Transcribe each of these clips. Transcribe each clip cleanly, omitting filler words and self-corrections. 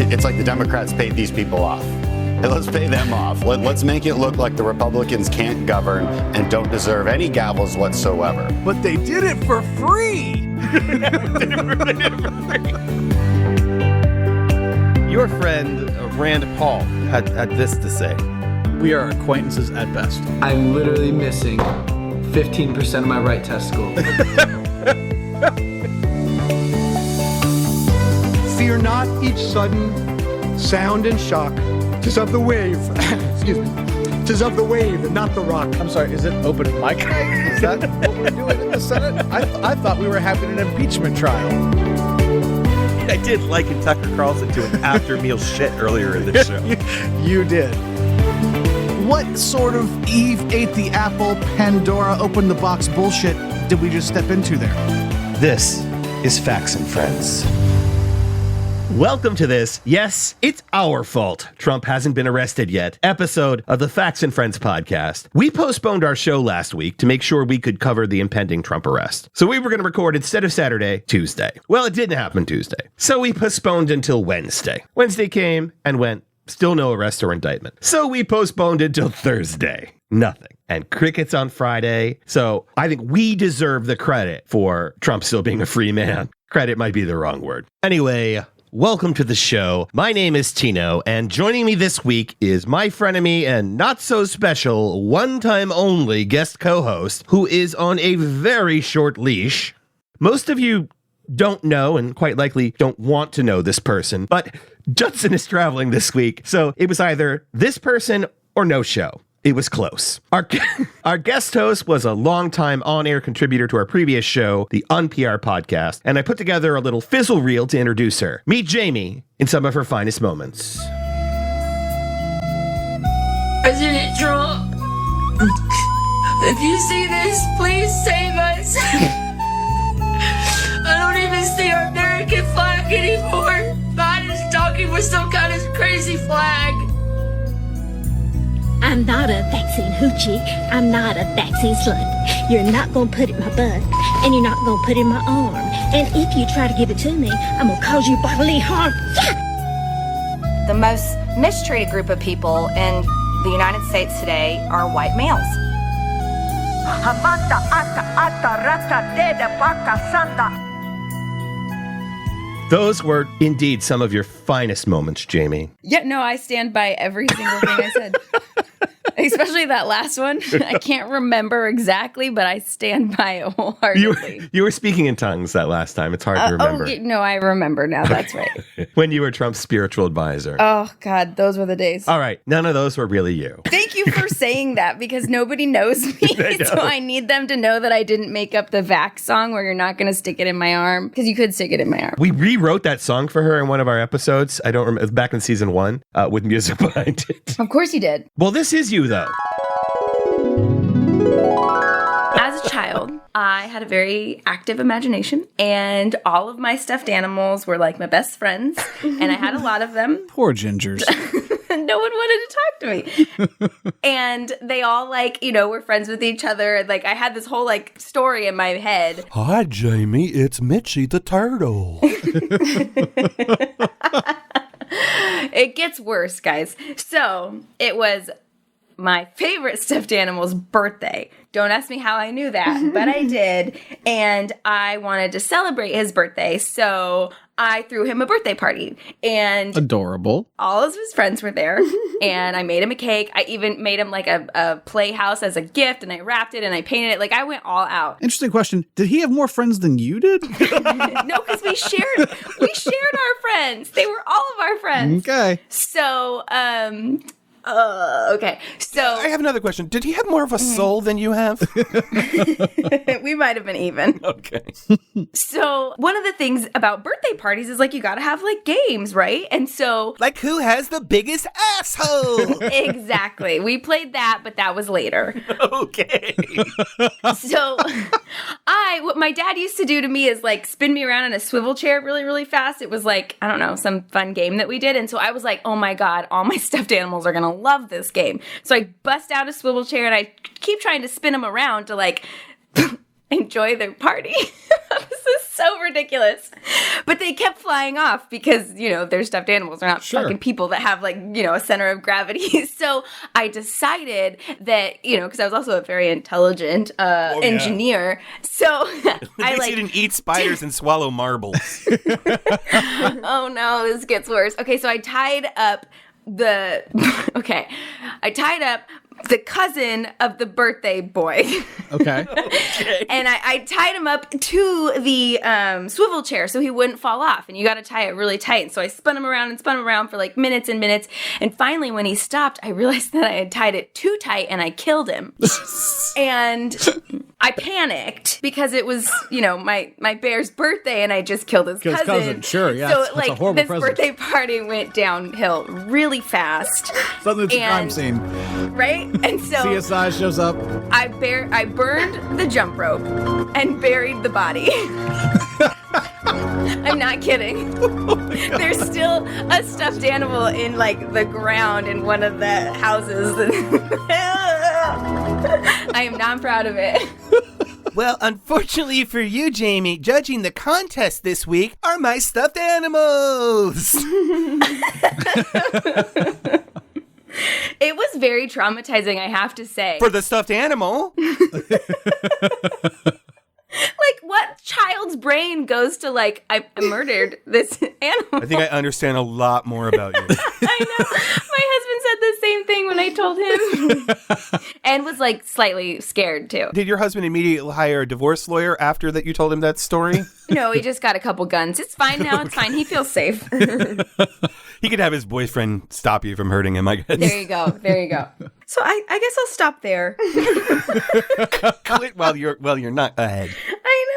It's like the Democrats paid these people off. Hey, let's pay them off. Let's make it look like the Republicans can't govern and don't deserve any gavels whatsoever. But they did it for free. Your friend Rand Paul had this to say. We are acquaintances at best. I'm literally missing 15% of my right testicle. Fear not each sudden sound and shock. 'Tis of the wave. Excuse me. 'Tis of the wave and not the rock. I'm sorry, is it open mic night? Is that what we're doing in the Senate? I thought we were having an impeachment trial. I did liken Tucker Carlson to an after-meal shit earlier in the show. You did. What sort of Eve ate the apple, Pandora opened the box bullshit did we just step into there? This is Facts and Friends. Welcome to this, yes, it's our fault Trump hasn't been arrested yet, episode of the Facts and Friends podcast. We postponed our show last week to make sure we could cover the impending Trump arrest. So we were going to record instead of Saturday, Tuesday. Well, it didn't happen Tuesday. So we postponed until Wednesday. Wednesday came and went, still no arrest or indictment. So we postponed until Thursday. Nothing. And crickets on Friday. So I think we deserve the credit for Trump still being a free man. Credit might be the wrong word. Anyway, welcome to the show. My name is Tino, and joining me this week is my frenemy and not so special, one-time only guest co-host who is on a very short leash. Most of you don't know and quite likely don't want to know this person, but Judson is traveling this week, so it was either this person or no show. It was close. Our guest host was a longtime on-air contributor to our previous show, the UnPR podcast, and I put together a little fizzle reel to introduce her. Meet Jamie in some of her finest moments. President Trump, if you see this, please save us. I don't even see our American flag anymore. God is talking with some kind of crazy flag. I'm not a vaccine hoochie. I'm not a vaccine slut. You're not gonna put it in my butt, and you're not gonna put it in my arm. And if you try to give it to me, I'm gonna cause you bodily harm. The most mistreated group of people in the United States today are white males. Those were indeed some of your finest moments, Jamie. Yeah, no, I stand by every single thing I said. Especially that last one. I can't remember exactly, but I stand by it wholeheartedly. You were speaking in tongues that last time. It's hard to remember. No, I remember now. That's right. When you were Trump's spiritual advisor. Oh, God, those were the days. All right. None of those were really you. Thank you for saying that because nobody knows me. So I need them to know that I didn't make up the Vax song where you're not going to stick it in my arm because you could stick it in my arm. We rewrote that song for her in one of our episodes. I don't remember. It was back in season 1 with music behind it. Of course you did. Well, this is you, though. As a child, I had a very active imagination, and all of my stuffed animals were like my best friends, and I had a lot of them. Poor gingers. No one wanted to talk to me. And they all, were friends with each other. Like, I had this whole, story in my head. Hi, Jamie. It's Mitchie the turtle. It gets worse, guys. So, it was my favorite stuffed animal's birthday. Don't ask me how I knew that, but I did. And I wanted to celebrate his birthday, so I threw him a birthday party. And adorable. All of his friends were there, and I made him a cake. I even made him a playhouse as a gift, and I wrapped it, and I painted it. I went all out. Interesting question. Did he have more friends than you did? No, because we shared our friends. They were all of our friends. Okay. So, okay. So I have another question. Did he have more of a soul than you have? we might have been even. Okay. So one of the things about birthday parties is you got to have games, right? And so Who has the biggest asshole? Exactly. We played that, but that was later. Okay. So what my dad used to do to me is spin me around in a swivel chair really, really fast. It was I don't know, some fun game that we did. And so I was like, oh my God, all my stuffed animals are going to love this game. So I bust out a swivel chair and I keep trying to spin them around to enjoy their party. This is so ridiculous. But they kept flying off because, they're stuffed animals. They're not fucking people that have a center of gravity. So I decided that, because I was also a very intelligent engineer. So I you didn't eat spiders and swallow marbles. Oh no, this gets worse. Okay, so I tied up the cousin of the birthday boy. Okay. And I tied him up to the swivel chair so he wouldn't fall off. And you got to tie it really tight. And so I spun him around for minutes and minutes. And finally, when he stopped, I realized that I had tied it too tight and I killed him. And I panicked because it was, my bear's birthday and I just killed his cousin. Sure, yeah. So, that's a horrible this present. birthday party went downhill really fast. Suddenly it's a crime scene. Right? And so CSI shows up. I burned the jump rope and buried the body. I'm not kidding. There's still a stuffed animal in the ground in one of the houses. I am not proud of it. Well, unfortunately for you, Jamie, judging the contest this week are my stuffed animals. It was very traumatizing, I have to say. For the stuffed animal. What child's brain goes to I murdered this animal? I think I understand a lot more about you. I know. My husband said the same thing when I told him. And was slightly scared too. Did your husband immediately hire a divorce lawyer after that you told him that story? No, he just got a couple guns. It's fine now. It's fine. He feels safe. He could have his boyfriend stop you from hurting him, I guess. There you go. So I guess I'll stop there. Quit while you're not ahead. I know.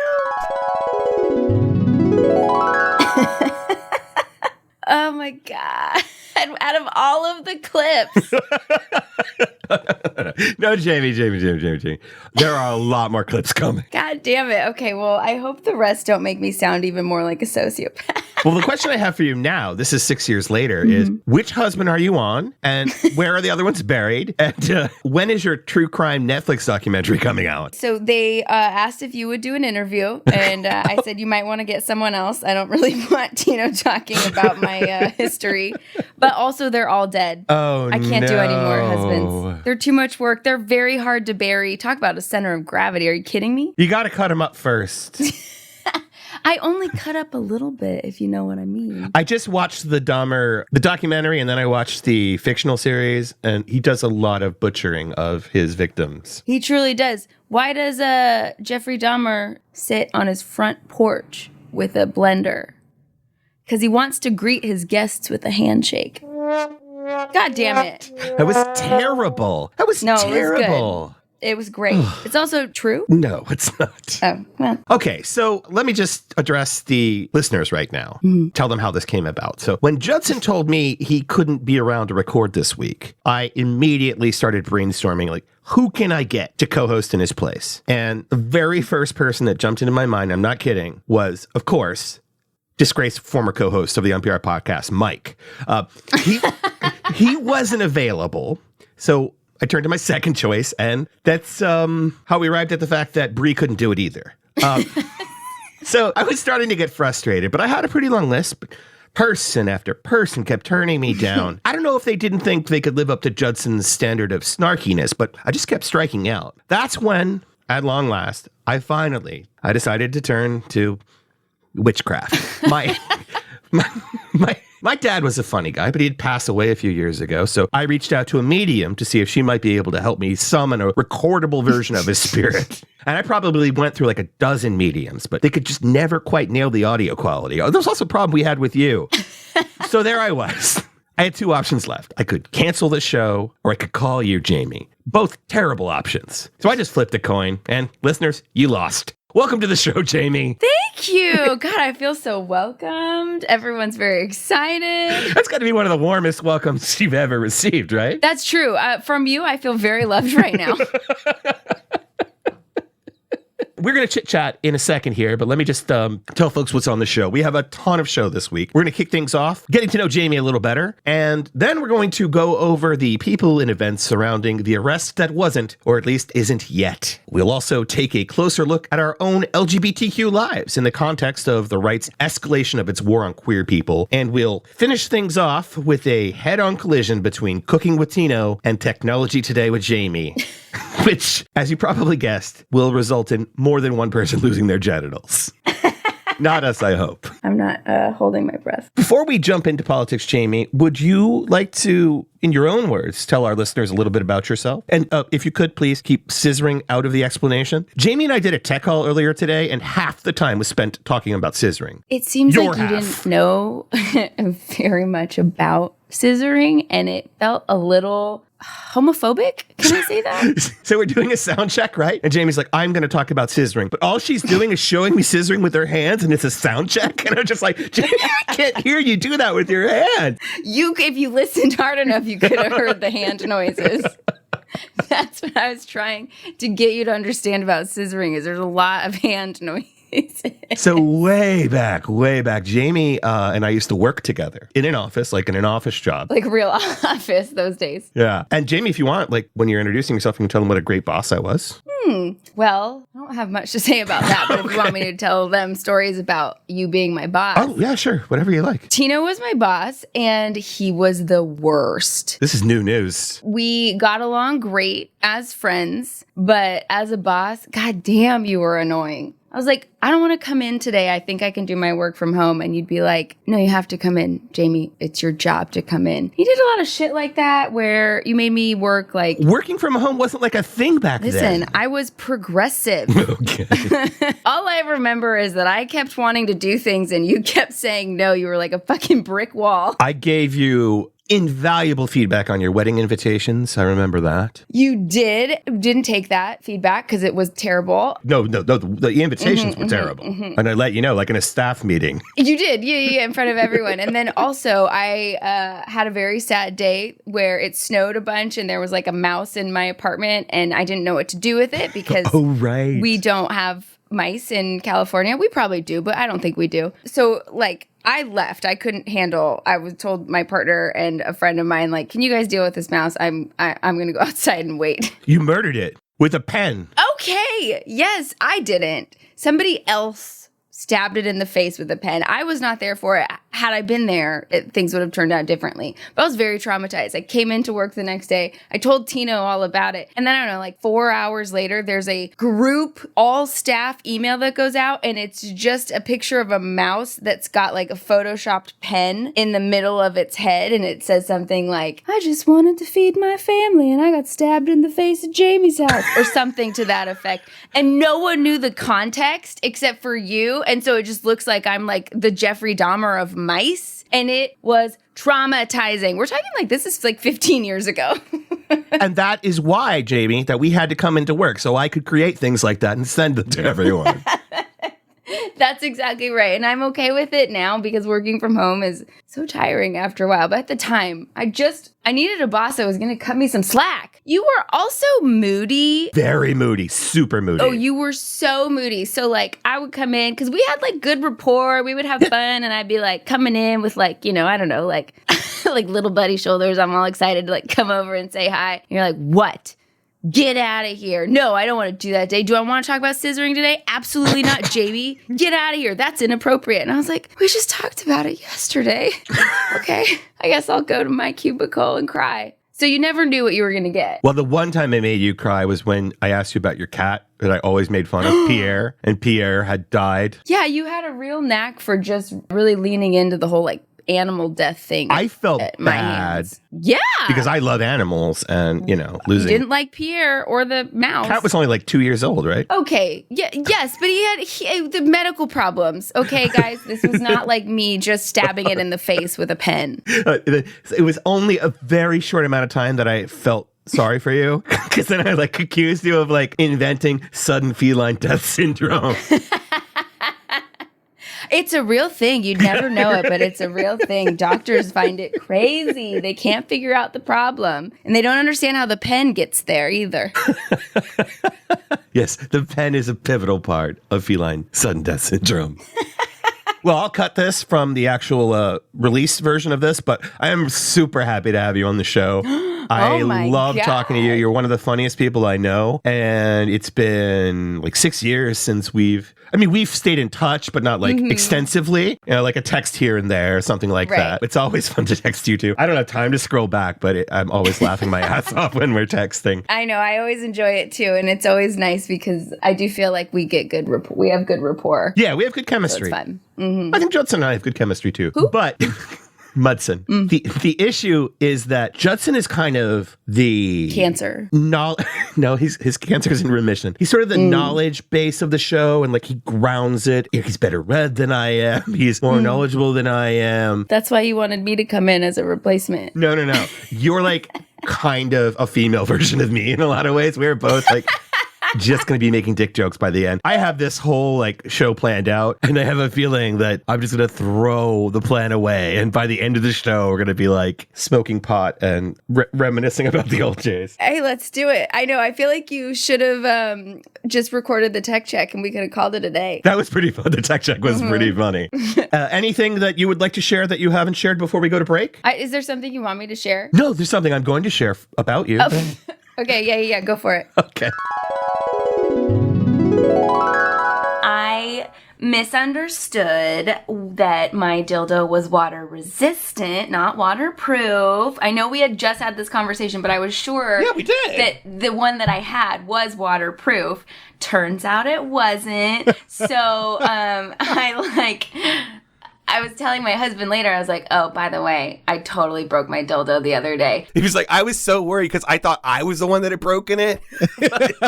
Oh my God. Out of all of the clips. No, Jamie. There are a lot more clips coming. God damn it. Okay, well, I hope the rest don't make me sound even more like a sociopath. Well, the question I have for you now, this is 6 years later, is which husband are you on? And where are the other ones buried? And when is your true crime Netflix documentary coming out? So they asked if you would do an interview, and I said you might want to get someone else. I don't really want Tino talking about my history. But also, they're all dead. Oh, I can't do any more husbands. They're too much work. They're very hard to bury. Talk about a center of gravity. Are you kidding me? You got to cut them up first. I only cut up a little bit, if you know what I mean. I just watched the documentary, and then I watched the fictional series, and he does a lot of butchering of his victims. He truly does. Why does Jeffrey Dahmer sit on his front porch with a blender? Because he wants to greet his guests with a handshake. God damn it. That was terrible. That was terrible. It was great. It's also true? No, it's not. Oh, well. Okay, so let me just address the listeners right now. Tell them how this came about. So when Judson told me he couldn't be around to record this week, I immediately started brainstorming, who can I get to co-host in his place? And the very first person that jumped into my mind, I'm not kidding, was, of course, disgraced former co-host of the NPR podcast, Mike. He wasn't available, so I turned to my second choice, and that's how we arrived at the fact that Bree couldn't do it either. So I was starting to get frustrated, but I had a pretty long list. But person after person kept turning me down. I don't know if they didn't think they could live up to Judson's standard of snarkiness, but I just kept striking out. That's when, at long last, I decided to turn to witchcraft. My dad was a funny guy, but he'd passed away a few years ago. So I reached out to a medium to see if she might be able to help me summon a recordable version of his spirit. And I probably went through a dozen mediums, but they could just never quite nail the audio quality. There was also a problem we had with you. So there I was. I had two options left. I could cancel the show, or I could call you, Jamie. Both terrible options. So I just flipped a coin, and listeners, you lost. Welcome to the show, Jamie. Thank you. God, I feel so welcomed. Everyone's very excited. That's got to be one of the warmest welcomes you've ever received, right? That's true. From you, I feel very loved right now. we're going to chit chat in a second here, but let me just tell folks what's on the show. We have a ton of show this week. We're going to kick things off, getting to know Jamie a little better, and then we're going to go over the people and events surrounding the arrest that wasn't, or at least isn't yet. We'll also take a closer look at our own LGBTQ lives in the context of the right's escalation of its war on queer people, and we'll finish things off with a head-on collision between Cooking with Tino and Technology Today with Jamie, which, as you probably guessed, will result in more than one person losing their genitals. Not us, I hope. I'm not holding my breath. Before we jump into politics, Jamie, would you like to, in your own words, tell our listeners a little bit about yourself? And if you could, please keep scissoring out of the explanation. Jamie and I did a tech call earlier today, and half the time was spent talking about scissoring. It seems Your like you half. didn't know very much about scissoring, and it felt a little homophobic. Can I say that? So we're doing a sound check, right? And Jamie's like, I'm going to talk about scissoring. But all she's doing is showing me scissoring with her hands, and it's a sound check. And I'm just like, Jamie, I can't hear you do that with your hand. If you listened hard enough, you could have heard the hand noises. That's what I was trying to get you to understand about scissoring, is there's a lot of hand noises. So way back, Jamie and I used to work together in an office, like in an office job. Like real office those days. Yeah. And Jamie, if you want, like when you're introducing yourself, you can tell them what a great boss I was. Well, I don't have much to say about that, but if you want me to tell them stories about you being my boss. Oh, yeah, sure. Whatever you like. Tino was my boss, and he was the worst. This is new news. We got along great as friends, but as a boss, god damn, you were annoying. I was like, I don't want to come in today. I think I can do my work from home. And you'd be like, no, you have to come in. Jamie, it's your job to come in. He did a lot of shit like that where you made me work like... Working from home wasn't like a thing back then. Listen, I was progressive. Okay. All I remember is that I kept wanting to do things and you kept saying no. You were like a fucking brick wall. I gave you invaluable feedback on your wedding invitations. I remember that. You didn't take that feedback because it was terrible. No, the invitations were terrible. And I let you know, like in a staff meeting. You did, yeah, in front of everyone. And then also I had a very sad day where it snowed a bunch and there was like a mouse in my apartment and I didn't know what to do with it because we don't have mice in California. We probably do, but I don't think we do. So like I left. I couldn't handle. I was told my partner and a friend of mine, like, can you guys deal with this mouse? I'm going to go outside and wait. You murdered it with a pen. Okay. Yes, I didn't. Somebody else stabbed it in the face with a pen. I was not there for it. Had I been there, things would have turned out differently. But I was very traumatized. I came into work the next day. I told Tino all about it. And then, I don't know, like 4 hours later, there's a group all staff email that goes out. And it's just a picture of a mouse that's got like a photoshopped pen in the middle of its head. And it says something like, I just wanted to feed my family and I got stabbed in the face at Jamie's house. Or something to that effect. And no one knew the context except for you. And so it just looks like I'm like the Jeffrey Dahmer of mice. And it was traumatizing. We're talking like this is like 15 years ago. And that is why, Jamie, that we had to come into work so I could create things like that and send them to everyone. That's exactly right. And I'm okay with it now because working from home is so tiring after a while. But at the time, I needed a boss that was going to cut me some slack. You were also moody. Very moody. Super moody. Oh, you were so moody. So like I would come in because we had like good rapport. We would have fun. And I'd be like coming in with like, you know, I don't know, like like little buddy shoulders. I'm all excited to like come over and say hi. And you're like, what? Get out of here. No, I don't want to do that day. Do I want to talk about scissoring today? Absolutely not, Jamie. Get out of here. That's inappropriate. And I was like, we just talked about it yesterday. Okay, I guess I'll go to my cubicle and cry. So you never knew what you were going to get. Well, the one time I made you cry was when I asked you about your cat that I always made fun of, Pierre. And Pierre had died. Yeah, you had a real knack for just really leaning into the whole like animal death thing. I felt bad. Yeah. Because I love animals and, you know, losing. You didn't like Pierre or the mouse. Cat was only like 2 years old, right? Okay. Yeah. Yes, but he had the medical problems. Okay, guys, this was not like me just stabbing it in the face with a pen. It was only a very short amount of time that I felt sorry for you. Because then I like accused you of like inventing sudden feline death syndrome. It's a real thing. You'd never know it, but it's a real thing. Doctors find it crazy. They can't figure out the problem. And they don't understand how the pen gets there either. Yes, the pen is a pivotal part of feline sudden death syndrome. Well, I'll cut this from the actual release version of this, but I am super happy to have you on the show. I love talking to you. You're one of the funniest people I know. And it's been like 6 years since we've stayed in touch, but not like extensively, like a text here and there, something like that. It's always fun to text you too. I don't have time to scroll back, but I'm always laughing my ass off when we're texting. I know. I always enjoy it too. And it's always nice because I do feel like we get good rapport. We have good rapport. Yeah, we have good chemistry. So it's fun. I think Judson and I have good chemistry too. Who? But Mudson. The issue is that Judson is kind of the cancer. No, his cancer is in remission. He's sort of the knowledge base of the show, and like he grounds it. He's better read than I am. He's more knowledgeable than I am. That's why you wanted me to come in as a replacement. No. You're like kind of a female version of me in a lot of ways. We're both like just going to be making dick jokes by the end. I have this whole like show planned out, and I have a feeling that I'm just going to throw the plan away. And by the end of the show, we're going to be like smoking pot and reminiscing about the old days. Hey, let's do it. I know. I feel like you should have just recorded the tech check and we could have called it a day. That was pretty fun. The tech check was pretty funny. Anything that you would like to share that you haven't shared before we go to break? Is there something you want me to share? No, there's something I'm going to share about you. Oh. Okay, yeah, go for it. Okay. I misunderstood that my dildo was water resistant, not waterproof. I know we had just had this conversation, but I was sure we did. that the one that I had was waterproof. Turns out it wasn't. So I was telling my husband later, I was like, oh, by the way, I totally broke my dildo the other day. He was like, I was so worried because I thought I was the one that had broken it.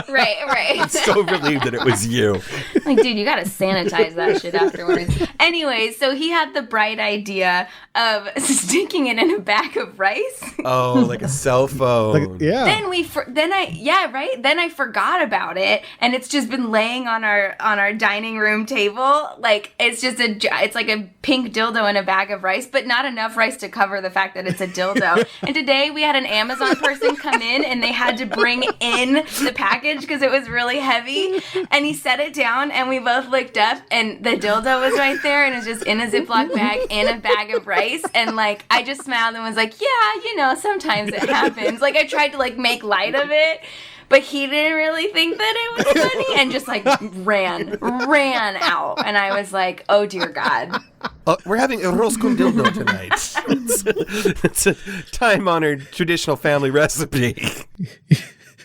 Right. I'm so relieved that it was you. Like, dude, you got to sanitize that shit afterwards. Anyway, so he had the bright idea of sticking it in a bag of rice. Oh, like a cell phone. Then I forgot about it, and it's just been laying on our dining room table. Like it's like a pink dildo in a bag of rice, but not enough rice to cover the fact that it's a dildo. And today we had an Amazon person come in, and they had to bring in the package because it was really heavy. And he set it down, and we both looked up, and the dildo was right there, and it's just in a Ziploc bag in a bag of rice. And like I just smiled and was like, yeah, sometimes it happens. Like I tried to like make light of it, but he didn't really think that it was funny and just like ran out. And I was like, oh dear God. We're having arroz con dildo tonight. It's a time-honored traditional family recipe.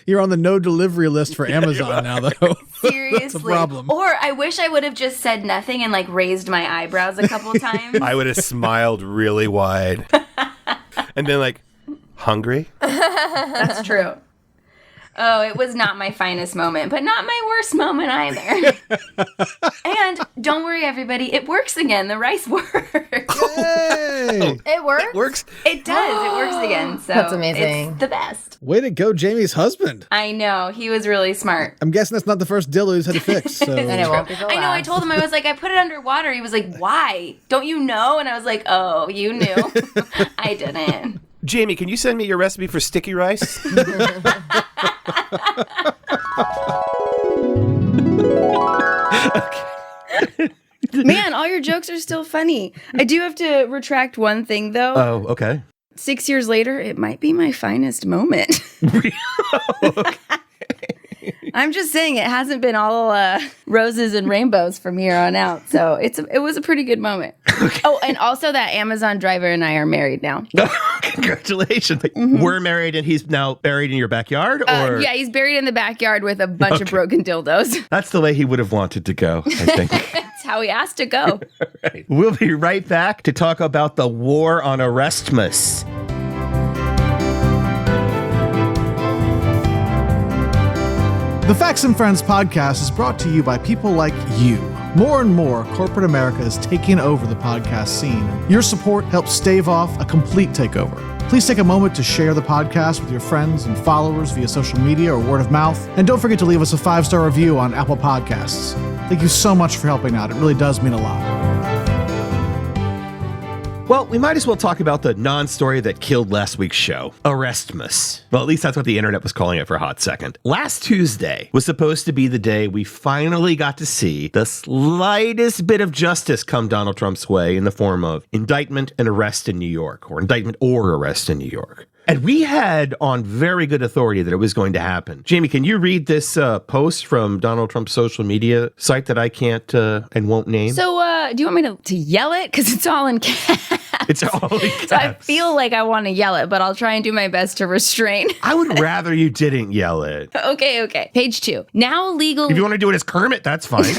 You're on the no delivery list for Amazon now, though. Seriously. That's a problem. Or I wish I would have just said nothing and like raised my eyebrows a couple times. I would have smiled really wide. And then like, hungry? That's true. Oh, it was not my finest moment, but not my worst moment either. And don't worry, everybody. It works again. The rice works. Yay! It works? It works? It does. It works again. So That's amazing. It's the best. Way to go, Jamie's husband. I know. He was really smart. I'm guessing that's not the first dildo he's had to fix. So. And it won't be the last. I know. I told him, I was like, I put it underwater. He was like, why? Don't you know? And I was like, oh, you knew. I didn't. Jamie, can you send me your recipe for sticky rice? Man, all your jokes are still funny. I do have to retract one thing, though. Oh, okay. 6 years later, it might be my finest moment. I'm just saying it hasn't been all roses and rainbows from here on out. So it was a pretty good moment. Okay. Oh, and also that Amazon driver and I are married now. Congratulations. We're married and he's now buried in your backyard? Or? Yeah, he's buried in the backyard with a bunch of broken dildos. That's the way he would have wanted to go, I think. That's how he asked to go. Right. We'll be right back to talk about the war on Arrestmas. The Facts and Friends podcast is brought to you by people like you. More and more, corporate America is taking over the podcast scene. Your support helps stave off a complete takeover. Please take a moment to share the podcast with your friends and followers via social media or word of mouth. And don't forget to leave us a 5-star review on Apple Podcasts. Thank you so much for helping out. It really does mean a lot. Well, we might as well talk about the non-story that killed last week's show, Arrestmas. Well, at least that's what the internet was calling it for a hot second. Last Tuesday was supposed to be the day we finally got to see the slightest bit of justice come Donald Trump's way in the form of indictment and arrest in New York, or indictment or arrest in New York. And we had on very good authority that it was going to happen. Jamie, can you read this post from Donald Trump's social media site that I can't and won't name? So, do you want me to yell it? Because it's all in caps. It's all in caps. So I feel like I want to yell it, but I'll try and do my best to restrain. I would rather you didn't yell it. Okay. Page 2. Now illegal... If you want to do it as Kermit, that's fine.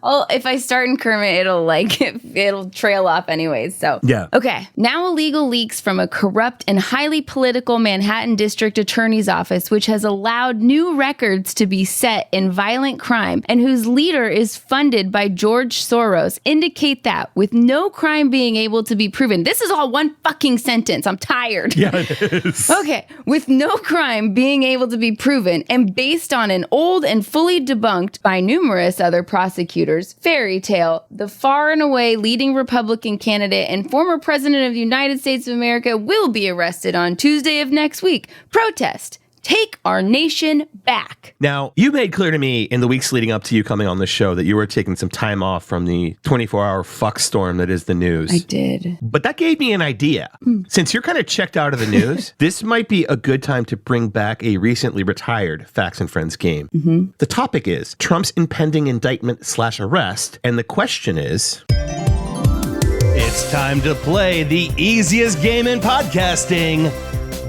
Oh, if I start in Kermit, it'll trail off anyways. So yeah. Okay. Now illegal leaks from a corrupt and highly political Manhattan District Attorney's Office, which has allowed new records to be set in violent crime and whose leader is funded by George Soros, indicate that with no crime being able to be proven. This is all one fucking sentence. I'm tired. Yeah, it is. Okay. With no crime being able to be proven and based on an old and fully debunked by numerous other prosecutors fairy tale, the far and away leading Republican candidate and former president of the United States of America will be arrested on Tuesday of next week. Protest. Take our nation back. Now, you made clear to me in the weeks leading up to you coming on the show that you were taking some time off from the 24-hour fuck storm that is the news. I did. But that gave me an idea. Since you're kind of checked out of the news, this might be a good time to bring back a recently retired Facts and Friends game. Mm-hmm. The topic is Trump's impending indictment/arrest, and the question is... It's time to play the easiest game in podcasting.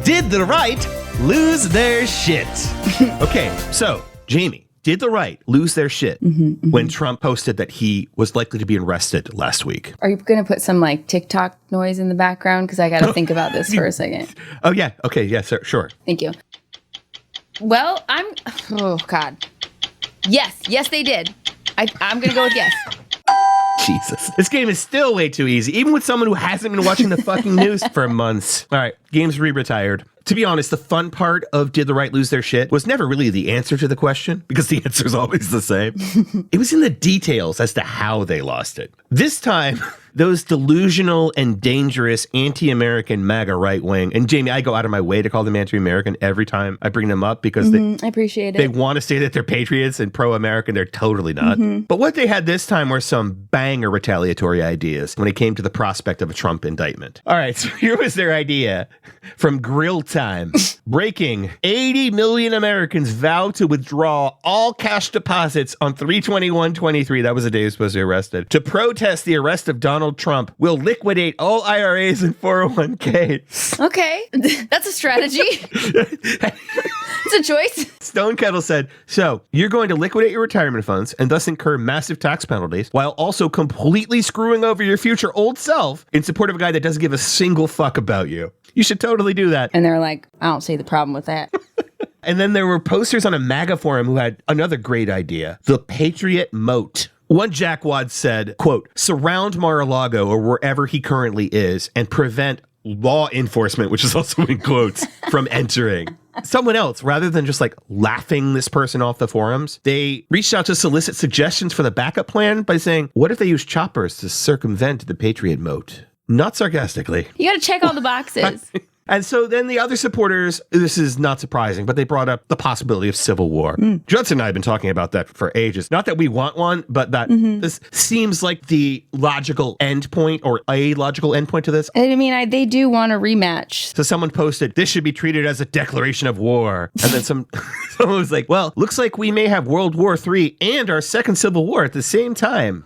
Did the right lose their shit? Okay, so Jamie, did the right lose their shit when Trump posted that he was likely to be arrested last week? Are you going to put some like TikTok noise in the background? Because I got to think about this for a second. Oh, yeah. Okay. Yeah, sure. Thank you. Well, oh, God. Yes, they did. I'm going to go with yes. Jesus. This game is still way too easy, even with someone who hasn't been watching the fucking news for months. All right, game's re-retired. To be honest, the fun part of Did the Right Lose Their Shit was never really the answer to the question, because the answer is always the same. It was in the details as to how they lost it. This time, those delusional and dangerous anti-American MAGA right wing, and Jamie, I go out of my way to call them anti-American every time I bring them up because I appreciate it. They want to say that they're patriots and pro-American. They're totally not. But what they had this time were some banger retaliatory ideas when it came to the prospect of a Trump indictment. All right, so here was their idea from Grill Time. Breaking: 80 million Americans vow to withdraw all cash deposits on 3/21/23. That was the day he was supposed to be arrested. To protest the arrest of Donald Trump, will liquidate all IRAs and 401ks. Okay, that's a strategy. It's a choice. Stone Kettle said, so you're going to liquidate your retirement funds and thus incur massive tax penalties while also completely screwing over your future old self in support of a guy that doesn't give a single fuck about you. You should totally do that. And they're like, I don't see the problem with that. And then there were posters on a MAGA forum who had another great idea, the Patriot Moat. One jackwad said, quote, surround Mar-a-Lago or wherever he currently is and prevent law enforcement, which is also in quotes, from entering. Someone else, rather than just like laughing this person off the forums, they reached out to solicit suggestions for the backup plan by saying, what if they use choppers to circumvent the Patriot Moat? Not sarcastically. You got to check all the boxes. And so then the other supporters, this is not surprising, but they brought up the possibility of civil war. Judson and I have been talking about that for ages. Not that we want one, but that this seems like the logical endpoint or a logical endpoint to this. I mean, they do want a rematch. So someone posted, this should be treated as a declaration of war. And then someone was like, well, looks like we may have World War III and our second Civil War at the same time.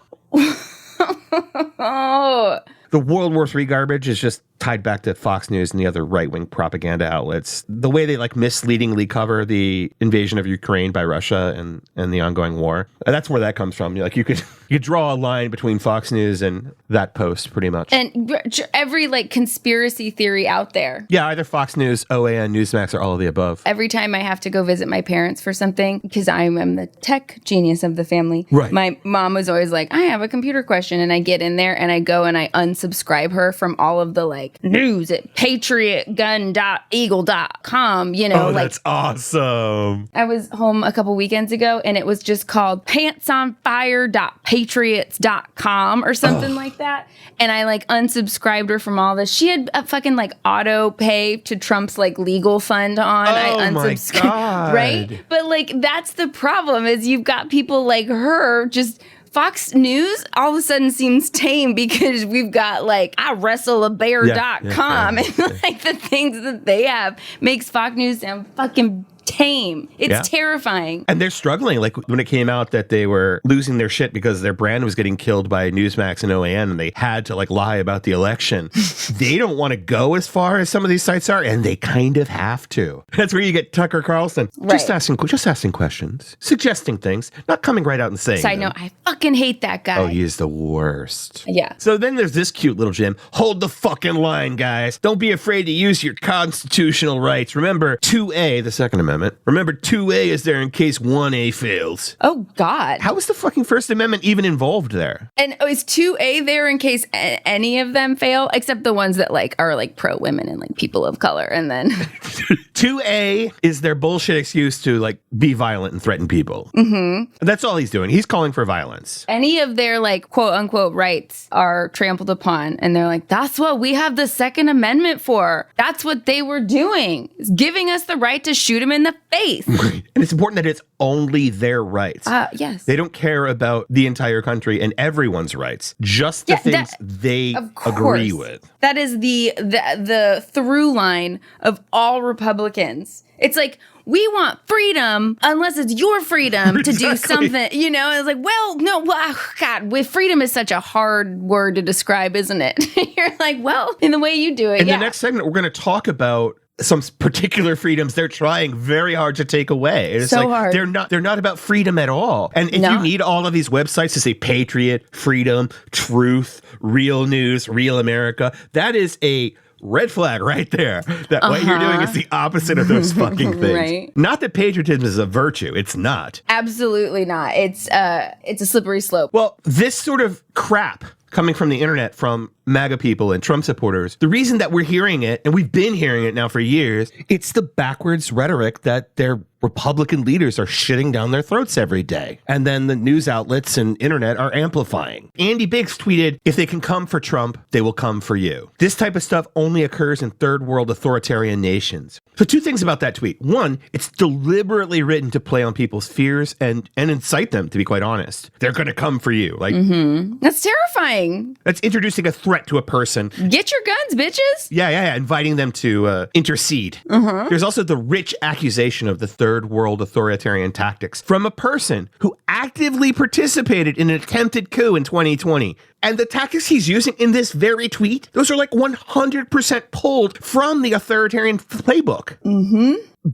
Oh. The World War III garbage is just tied back to Fox News and the other right-wing propaganda outlets. The way they like misleadingly cover the invasion of Ukraine by Russia and the ongoing war. That's where that comes from. Like you could draw a line between Fox News and that post pretty much. And every like conspiracy theory out there. Yeah, either Fox News, OAN, Newsmax, or all of the above. Every time I have to go visit my parents for something, because I am the tech genius of the family, right. My mom was always like, I have a computer question. And I get in there and I go and I unsubscribe her from all of the like news at patriotgun.eagle.com, you know. Oh, that's awesome. I was home a couple weekends ago and it was just called pantsonfire.patriots.com or something like that. And I like unsubscribed her from all this. She had a fucking like auto pay to Trump's like legal fund on. I unsubscribed. God. Right? But like that's the problem is you've got people like her just Fox News all of a sudden seems tame because we've got like IWrestleAbear.com and like the things that they have makes Fox News sound fucking tame. It's terrifying. And they're struggling. Like when it came out that they were losing their shit because their brand was getting killed by Newsmax and OAN and they had to like lie about the election. They don't want to go as far as some of these sites are, and they kind of have to. That's where you get Tucker Carlson. Just asking questions, suggesting things, not coming right out and saying Side note, I fucking hate that guy. Oh, he is the worst. Yeah. So then there's this cute little Jim. Hold the fucking line, guys. Don't be afraid to use your constitutional rights. Remember 2A, the Second Amendment. Remember 2A is there in case 1A fails. Oh, God. How is the fucking First Amendment even involved there? And is 2A there in case any of them fail, except the ones that like are like pro women and like people of color, and then 2A is their bullshit excuse to like be violent and threaten people. That's all he's doing. He's calling for violence. Any of their like quote unquote rights are trampled upon, and they're like, that's what we have the Second Amendment for. That's what they were doing, is giving us the right to shoot them in the face. And it's important that it's only their rights. Yes. They don't care about the entire country and everyone's rights, just the things they agree with. That is the through line of all Republicans. It's like, we want freedom unless it's your freedom to do something, you know? It's like, well, no, God, freedom is such a hard word to describe, isn't it? You're like, well, in the way you do it, In the next segment, we're going to talk about some particular freedoms they're trying very hard to take away. It's so like hard. They're not about freedom at all. And if you need all of these websites to say patriot, freedom, truth, real news, real America, that is a red flag right there. That what you're doing is the opposite of those fucking things. Right. Not that patriotism is a virtue. It's not. Absolutely not. It's a slippery slope. Well, this sort of crap coming from the internet, from MAGA people and Trump supporters, the reason that we're hearing it, and we've been hearing it now for years, it's the backwards rhetoric that their Republican leaders are shitting down their throats every day. And then the news outlets and internet are amplifying. Andy Biggs tweeted, if they can come for Trump, they will come for you. This type of stuff only occurs in third world authoritarian nations. So two things about that tweet. One, it's deliberately written to play on people's fears and incite them, to be quite honest. They're going to come for you. Like, That's terrifying. That's introducing a threat to a person. Get your guns, bitches. Yeah. Inviting them to intercede. There's also the rich accusation of the third world authoritarian tactics from a person who actively participated in an attempted coup in 2020. And the tactics he's using in this very tweet, those are like 100% pulled from the authoritarian playbook.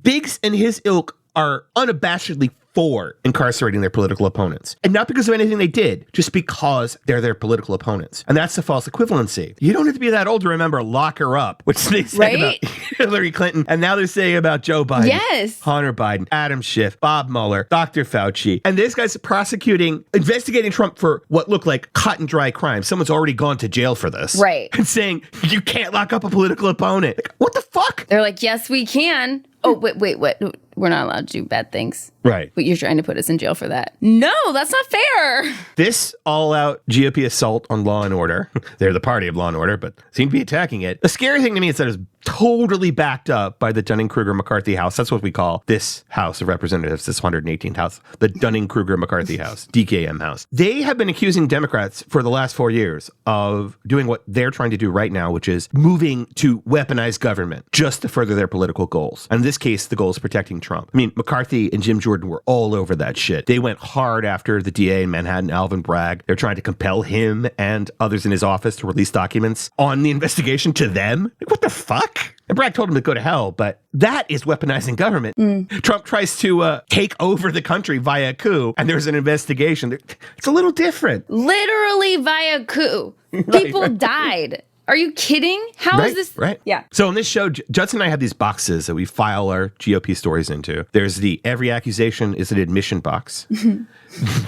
Biggs and his ilk are unabashedly for incarcerating their political opponents. And not because of anything they did, just because they're their political opponents. And that's the false equivalency. You don't have to be that old to remember lock her up, which they said about Hillary Clinton. And now they're saying about Joe Biden, Yes. Hunter Biden, Adam Schiff, Bob Mueller, Dr. Fauci. And this guy's investigating Trump for what looked like cut and dry crimes. Someone's already gone to jail for this. Right. And saying, you can't lock up a political opponent. Like, what the fuck? They're like, yes, we can. Oh, wait, what? We're not allowed to do bad things. Right. But you're trying to put us in jail for that. No, that's not fair. This all-out GOP assault on law and order, they're the party of law and order, but seem to be attacking it. The scary thing to me is that it's totally backed up by the Dunning-Kruger-McCarthy House. That's what we call this House of Representatives, this 118th House, the Dunning-Kruger-McCarthy House, DKM House. They have been accusing Democrats for the last 4 years of doing what they're trying to do right now, which is moving to weaponize government just to further their political goals. And in this case, the goal is protecting Trump. I mean, McCarthy and Jim Jordan were all over that shit. They went hard after the DA in Manhattan, Alvin Bragg. They're trying to compel him and others in his office to release documents on the investigation to them. Like, what the fuck? And Bragg told him to go to hell, but that is weaponizing government. Trump tries to take over the country via coup, and there's an investigation. It's a little different. Literally via coup. People died. Are you kidding? How is this? Right. Yeah. So on this show, Judson and I have these boxes that we file our GOP stories into. There's the every accusation is an admission box.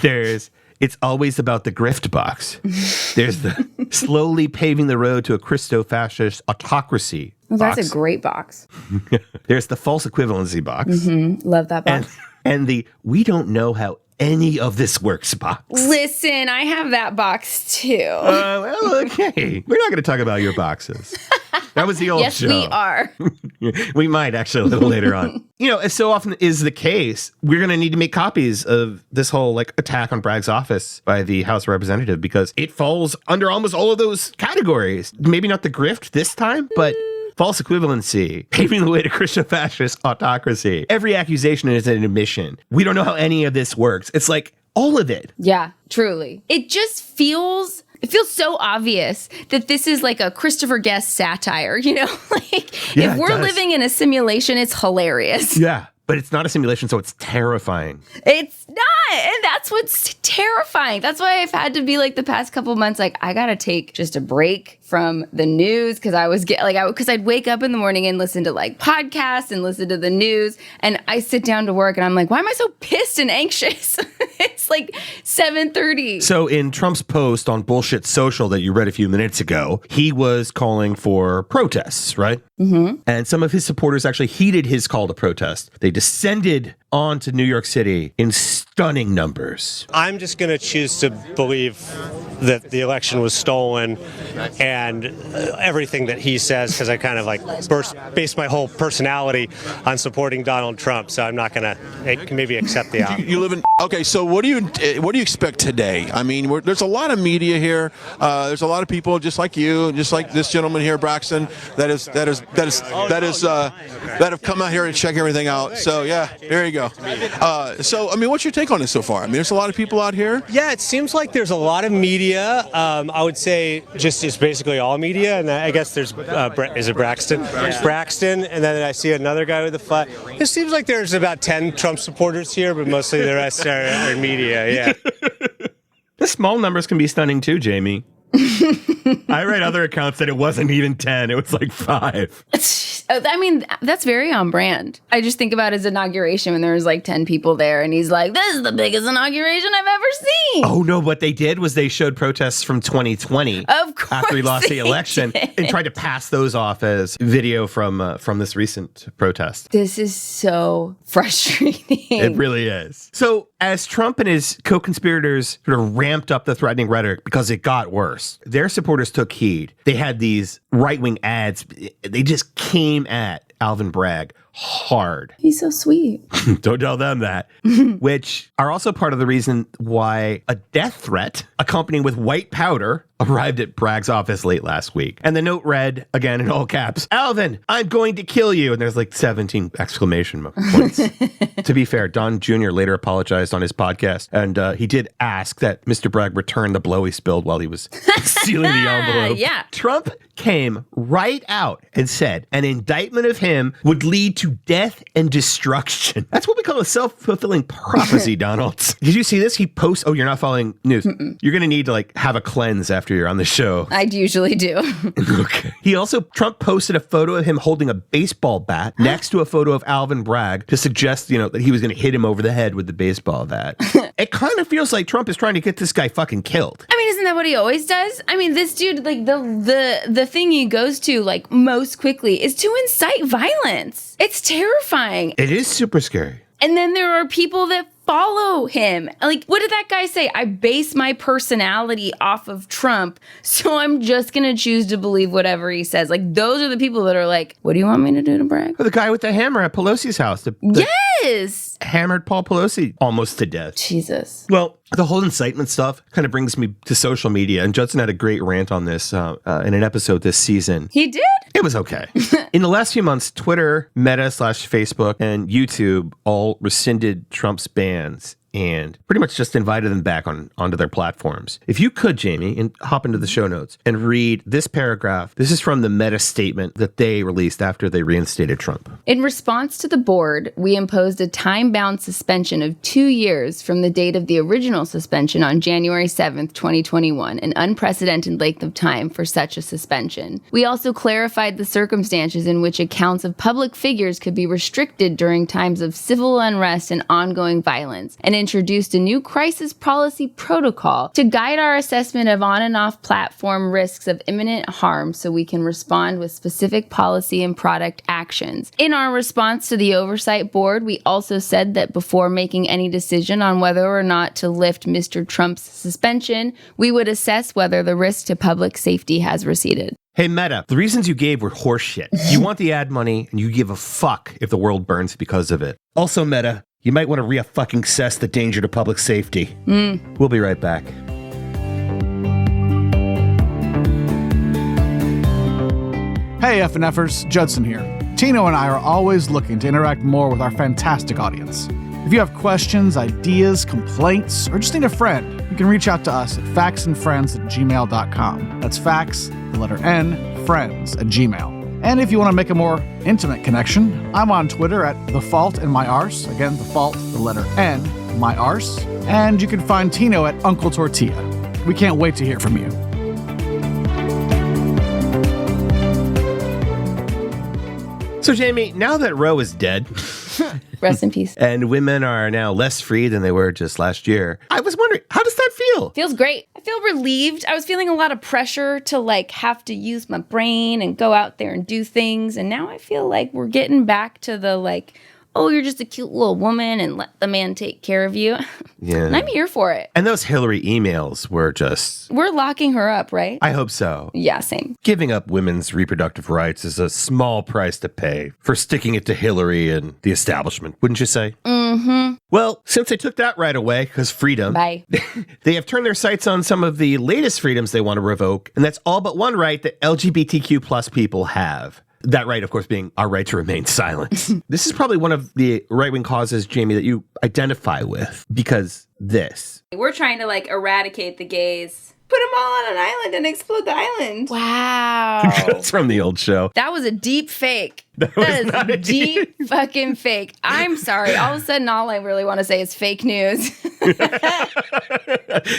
There's It's always about the grift box. There's the slowly paving the road to a Christo-fascist autocracy box. That's a great box. There's the false equivalency box. Love that box. And the we don't know how any of this works box. Listen, I have that box too. Well, okay. We're not going to talk about your boxes. That was the old Yes, show. we are. We might actually a little later on. As so often is the case, we're going to need to make copies of this whole attack on Bragg's office by the House Representative because it falls under almost all of those categories. Maybe not the grift this time, but false equivalency, paving the way to Christo-fascist autocracy. Every accusation is an admission. We don't know how any of this works. It's like all of it. Yeah, truly. It just feels so obvious that this is like a Christopher Guest satire, Yeah, if we're living in a simulation, it's hilarious. Yeah, but it's not a simulation, so it's terrifying. It's not. And that's what's terrifying. That's why I've had to be the past couple months, I got to take just a break from the news because I'd wake up in the morning and listen to podcasts and listen to the news. And I sit down to work and I'm like, why am I so pissed and anxious? It's 7:30. So in Trump's post on Bullshit Social that you read a few minutes ago, he was calling for protests, right? Mm-hmm. And some of his supporters actually heeded his call to protest. They descended onto New York City in stunning numbers. I'm just going to choose to believe that the election was stolen and everything that he says, because I kind of base my whole personality on supporting Donald Trump. So I'm not going to maybe accept the outcome. You live in okay. So what do you expect today? I mean, there's a lot of media here. There's a lot of people just like you, just like this gentleman here, Braxton, that have come out here to check everything out. So yeah, there you go. So I mean, what's your take on this so far? I mean, there's a lot of people out here. Yeah, it seems like there's a lot of media. I would say just it's basically all media, and I guess there's is it Braxton? Braxton, and then I see another guy with a flag. It seems like there's about 10 Trump supporters here, but mostly the rest are media. Yeah. The small numbers can be stunning too, Jamie. I read other accounts that it wasn't even 10. It was 5. I mean, that's very on brand. I just think about his inauguration when there was 10 people there and he's like, this is the biggest inauguration I've ever seen. Oh, no. What they did was they showed protests from 2020 of course after he lost the election and tried to pass those off as video from this recent protest. This is so frustrating. It really is. So as Trump and his co-conspirators sort of ramped up the threatening rhetoric because it got worse, their supporters took heed. They had these right-wing ads. They just came at Alvin Bragg hard. He's so sweet. Don't tell them that. Which are also part of the reason why a death threat accompanied with white powder arrived at Bragg's office late last week. And the note read, again in all caps, Alvin, I'm going to kill you. And there's 17 exclamation points. To be fair, Don Jr. later apologized on his podcast. And he did ask that Mr. Bragg return the blow he spilled while he was sealing the envelope. Yeah. Trump came right out and said an indictment of him would lead to death and destruction. That's what we call a self-fulfilling prophecy, Donald. Did you see this? He posts, oh, you're not following news. You're going to need to have a cleanse after you're on the show. I usually do. Okay. Trump posted a photo of him holding a baseball bat next to a photo of Alvin Bragg to suggest, that he was going to hit him over the head with the baseball bat. It kind of feels like Trump is trying to get this guy fucking killed. I mean, isn't that what he always does? I mean, this dude, the thing he goes to most quickly is to incite violence. It's terrifying. It is super scary. And then there are people that follow him. What did that guy say? I base my personality off of Trump, so I'm just going to choose to believe whatever he says. Those are the people that are what do you want me to do to Bragg? Or the guy with the hammer at Pelosi's house. Yes! Hammered Paul Pelosi almost to death. Jesus. Well, the whole incitement stuff kind of brings me to social media, and Judson had a great rant on this in an episode this season. He did? It was okay. In the last few months, Twitter, Meta/Facebook, and YouTube all rescinded Trump's bans and pretty much just invited them back onto their platforms. If you could, Jamie, and hop into the show notes and read this paragraph. This is from the Meta statement that they released after they reinstated Trump. In response to the board, we imposed a time-bound suspension of 2 years from the date of the original suspension on January 7th, 2021, an unprecedented length of time for such a suspension. We also clarified the circumstances in which accounts of public figures could be restricted during times of civil unrest and ongoing violence, and introduced a new crisis policy protocol to guide our assessment of on and off platform risks of imminent harm so we can respond with specific policy and product actions. In our response to the Oversight Board, we also said that before making any decision on whether or not to lift Mr. Trump's suspension, we would assess whether the risk to public safety has receded. Hey, Meta, the reasons you gave were horseshit. You want the ad money, and you give a fuck if the world burns because of it. Also, Meta, you might want to re-fucking-assess the danger to public safety. We'll be right back. Hey FNFers, Judson here. Tino and I are always looking to interact more with our fantastic audience. If you have questions, ideas, complaints, or just need a friend, you can reach out to us at factsandfriends@gmail.com. That's facts, the letter N, friends@gmail. And if you want to make a more intimate connection, I'm on Twitter at thefaultinmyarse. Again, the fault, the letter N, my arse. And you can find Tino at Uncle Tortilla. We can't wait to hear from you. So, Jamie, now that Roe is dead... Rest in peace. And women are now less free than they were just last year. I was wondering, how does that feel? Feels great. I feel relieved. I was feeling a lot of pressure to have to use my brain and go out there and do things. And now I feel like we're getting back to the oh, you're just a cute little woman and let the man take care of you. Yeah. And I'm here for it. And those Hillary emails were just... We're locking her up, right? I hope so. Yeah, same. Giving up women's reproductive rights is a small price to pay for sticking it to Hillary and the establishment, wouldn't you say? Mm-hmm. Well, since they took that right away, because freedom, Bye. They have turned their sights on some of the latest freedoms they want to revoke, and that's all but one right that LGBTQ plus people have. That right, of course, being our right to remain silent. This is probably one of the right-wing causes, Jamie, that you identify with, because this. We're trying to eradicate the gays. Put them all on an island and explode the island. Wow. That's from the old show. That was a deep fake. That is a deep fucking fake. I'm sorry. All of a sudden, all I really want to say is fake news.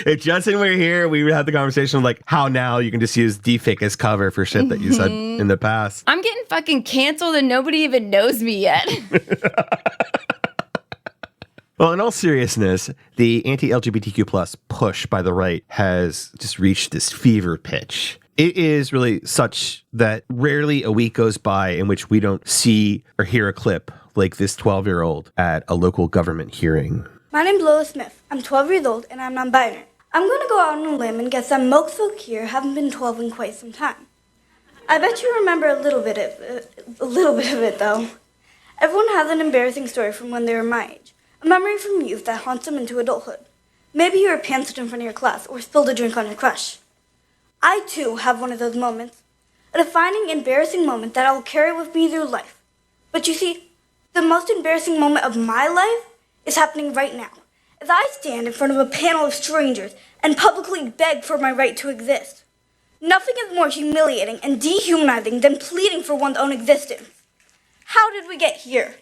If Judson were here, we would have the conversation of how now you can just use deepfake as cover for shit that you said in the past. I'm getting fucking canceled and nobody even knows me yet. Well, in all seriousness, the anti-LGBTQ plus push by the right has just reached this fever pitch. It is really such that rarely a week goes by in which we don't see or hear a clip like this 12-year-old at a local government hearing. My name's Lola Smith. I'm 12 years old and I'm non-binary. I'm going to go out on a limb and guess that most folk here haven't been 12 in quite some time. I bet you remember a little bit of it though. Everyone has an embarrassing story from when they were my age. A memory from youth that haunts them into adulthood. Maybe you were pantsled in front of your class or spilled a drink on your crush. I too have one of those moments. A defining, embarrassing moment that I will carry with me through life. But you see, the most embarrassing moment of my life is happening right now, as I stand in front of a panel of strangers and publicly beg for my right to exist. Nothing is more humiliating and dehumanizing than pleading for one's own existence. How did we get here?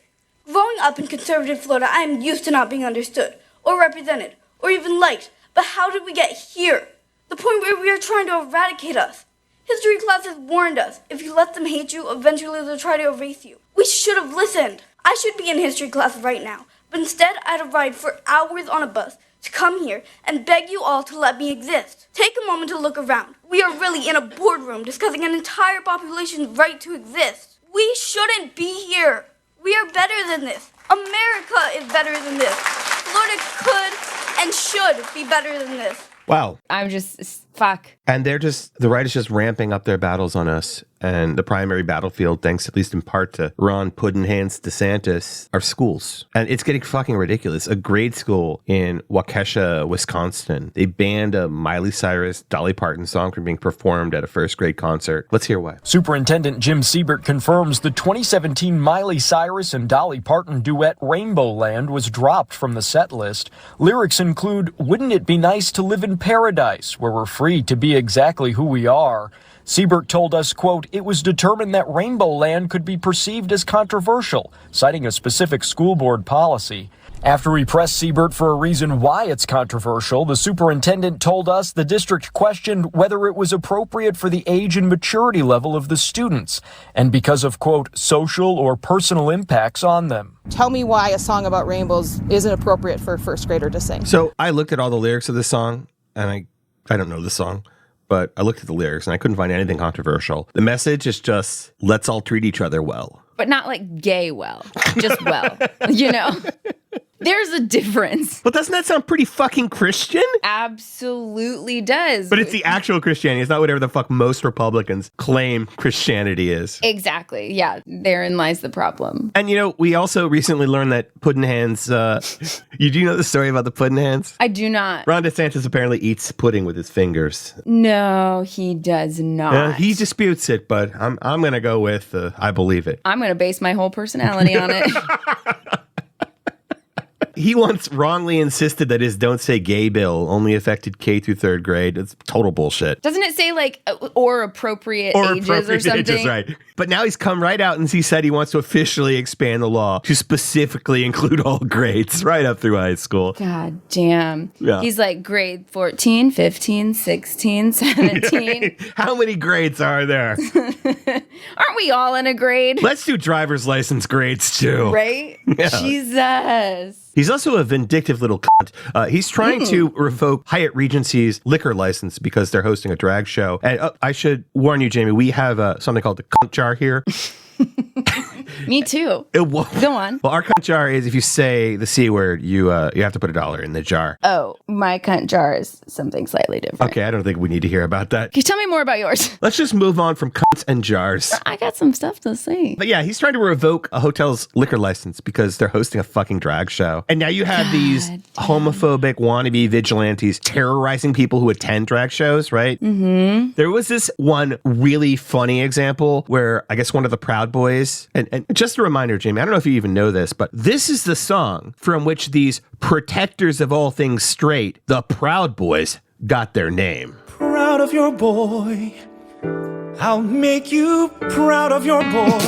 Growing up in conservative Florida, I am used to not being understood, or represented, or even liked. But how did we get here? The point where we are trying to eradicate us. History classes warned us, if you let them hate you, eventually they'll try to erase you. We should have listened. I should be in history class right now, but instead I had to ride for hours on a bus to come here and beg you all to let me exist. Take a moment to look around. We are really in a boardroom discussing an entire population's right to exist. We shouldn't be here. We are better than this. America is better than this. Florida could and should be better than this. Wow. I'm just, fuck. And the right is just ramping up their battles on us. And the primary battlefield, thanks at least in part to Ron Puddinhands DeSantis, are schools. And it's getting fucking ridiculous. A grade school in Waukesha, Wisconsin, they banned a Miley Cyrus, Dolly Parton song from being performed at a first grade concert. Let's hear why. Superintendent Jim Siebert confirms the 2017 Miley Cyrus and Dolly Parton duet Rainbow Land was dropped from the set list. Lyrics include, "Wouldn't it be nice to live in paradise, where we're free to be exactly who we are?" Siebert told us, quote, "It was determined that Rainbow Land could be perceived as controversial, citing a specific school board policy." After we pressed Siebert for a reason why it's controversial, the superintendent told us the district questioned whether it was appropriate for the age and maturity level of the students, and because of, quote, social or personal impacts on them. Tell me why a song about rainbows isn't appropriate for a first grader to sing. So I looked at all the lyrics of this song, and I don't know the song, but I looked at the lyrics and I couldn't find anything controversial. The message is just, let's all treat each other well. But not like gay well, just well, you know? There's a difference. But doesn't that sound pretty fucking Christian? Absolutely does. But it's the actual Christianity. It's not whatever the fuck most Republicans claim Christianity is. Exactly. Yeah. Therein lies the problem. And, you know, we also recently learned that pudding hands, you do know the story about the pudding hands? I do not. Ron DeSantis apparently eats pudding with his fingers. No, he does not. He disputes it, but I'm going to go with I believe it. I'm going to base my whole personality on it. He once wrongly insisted that his Don't Say Gay bill only affected K through third grade. It's total bullshit. Doesn't it say like or appropriate ages or something? Ages, right. But now he's come right out and he said he wants to officially expand the law to specifically include all grades right up through high school. God damn. Yeah. He's like grade 14, 15, 16, 17. How many grades are there? Aren't we all in a grade? Let's do driver's license grades too. Right? Yeah. Jesus. He's also a vindictive little cunt. He's trying to revoke Hyatt Regency's liquor license because they're hosting a drag show. And I should warn you, Jamie, we have something called the cunt jar here. Me too. Go on. Well, our cunt jar is if you say the C word, you have to put $1 in the jar. Oh, my cunt jar is something slightly different. Okay, I don't think we need to hear about that. Can you tell me more about yours? Let's just move on from cunts and jars. I got some stuff to say. But yeah, he's trying to revoke a hotel's liquor license because they're hosting a fucking drag show. And now you have these homophobic wannabe vigilantes terrorizing people who attend drag shows, right? Mm-hmm. There was this one really funny example where I guess one of the Proud Boys, and just a reminder, Jamie, I don't know if you even know this, but this is the song from which these protectors of all things straight, the Proud Boys, got their name. Proud of your boy. I'll make you proud of your boy.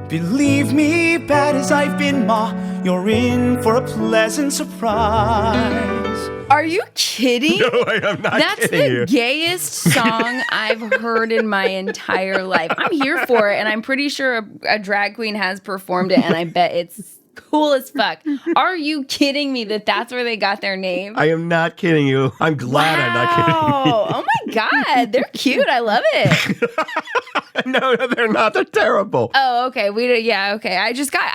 Believe me, bad as I've been, ma, you're in for a pleasant surprise. Are you kidding? No, I am not That's kidding the you. gayest song I've heard in my entire life. I'm here for it, and I'm pretty sure a drag queen has performed it, and I bet it's cool as fuck. Are you kidding me that that's where they got their name? I am not kidding you. I'm glad I'm not kidding you. Oh my God. They're cute. I love it. No, they're not. They're terrible. Oh, okay. Okay. I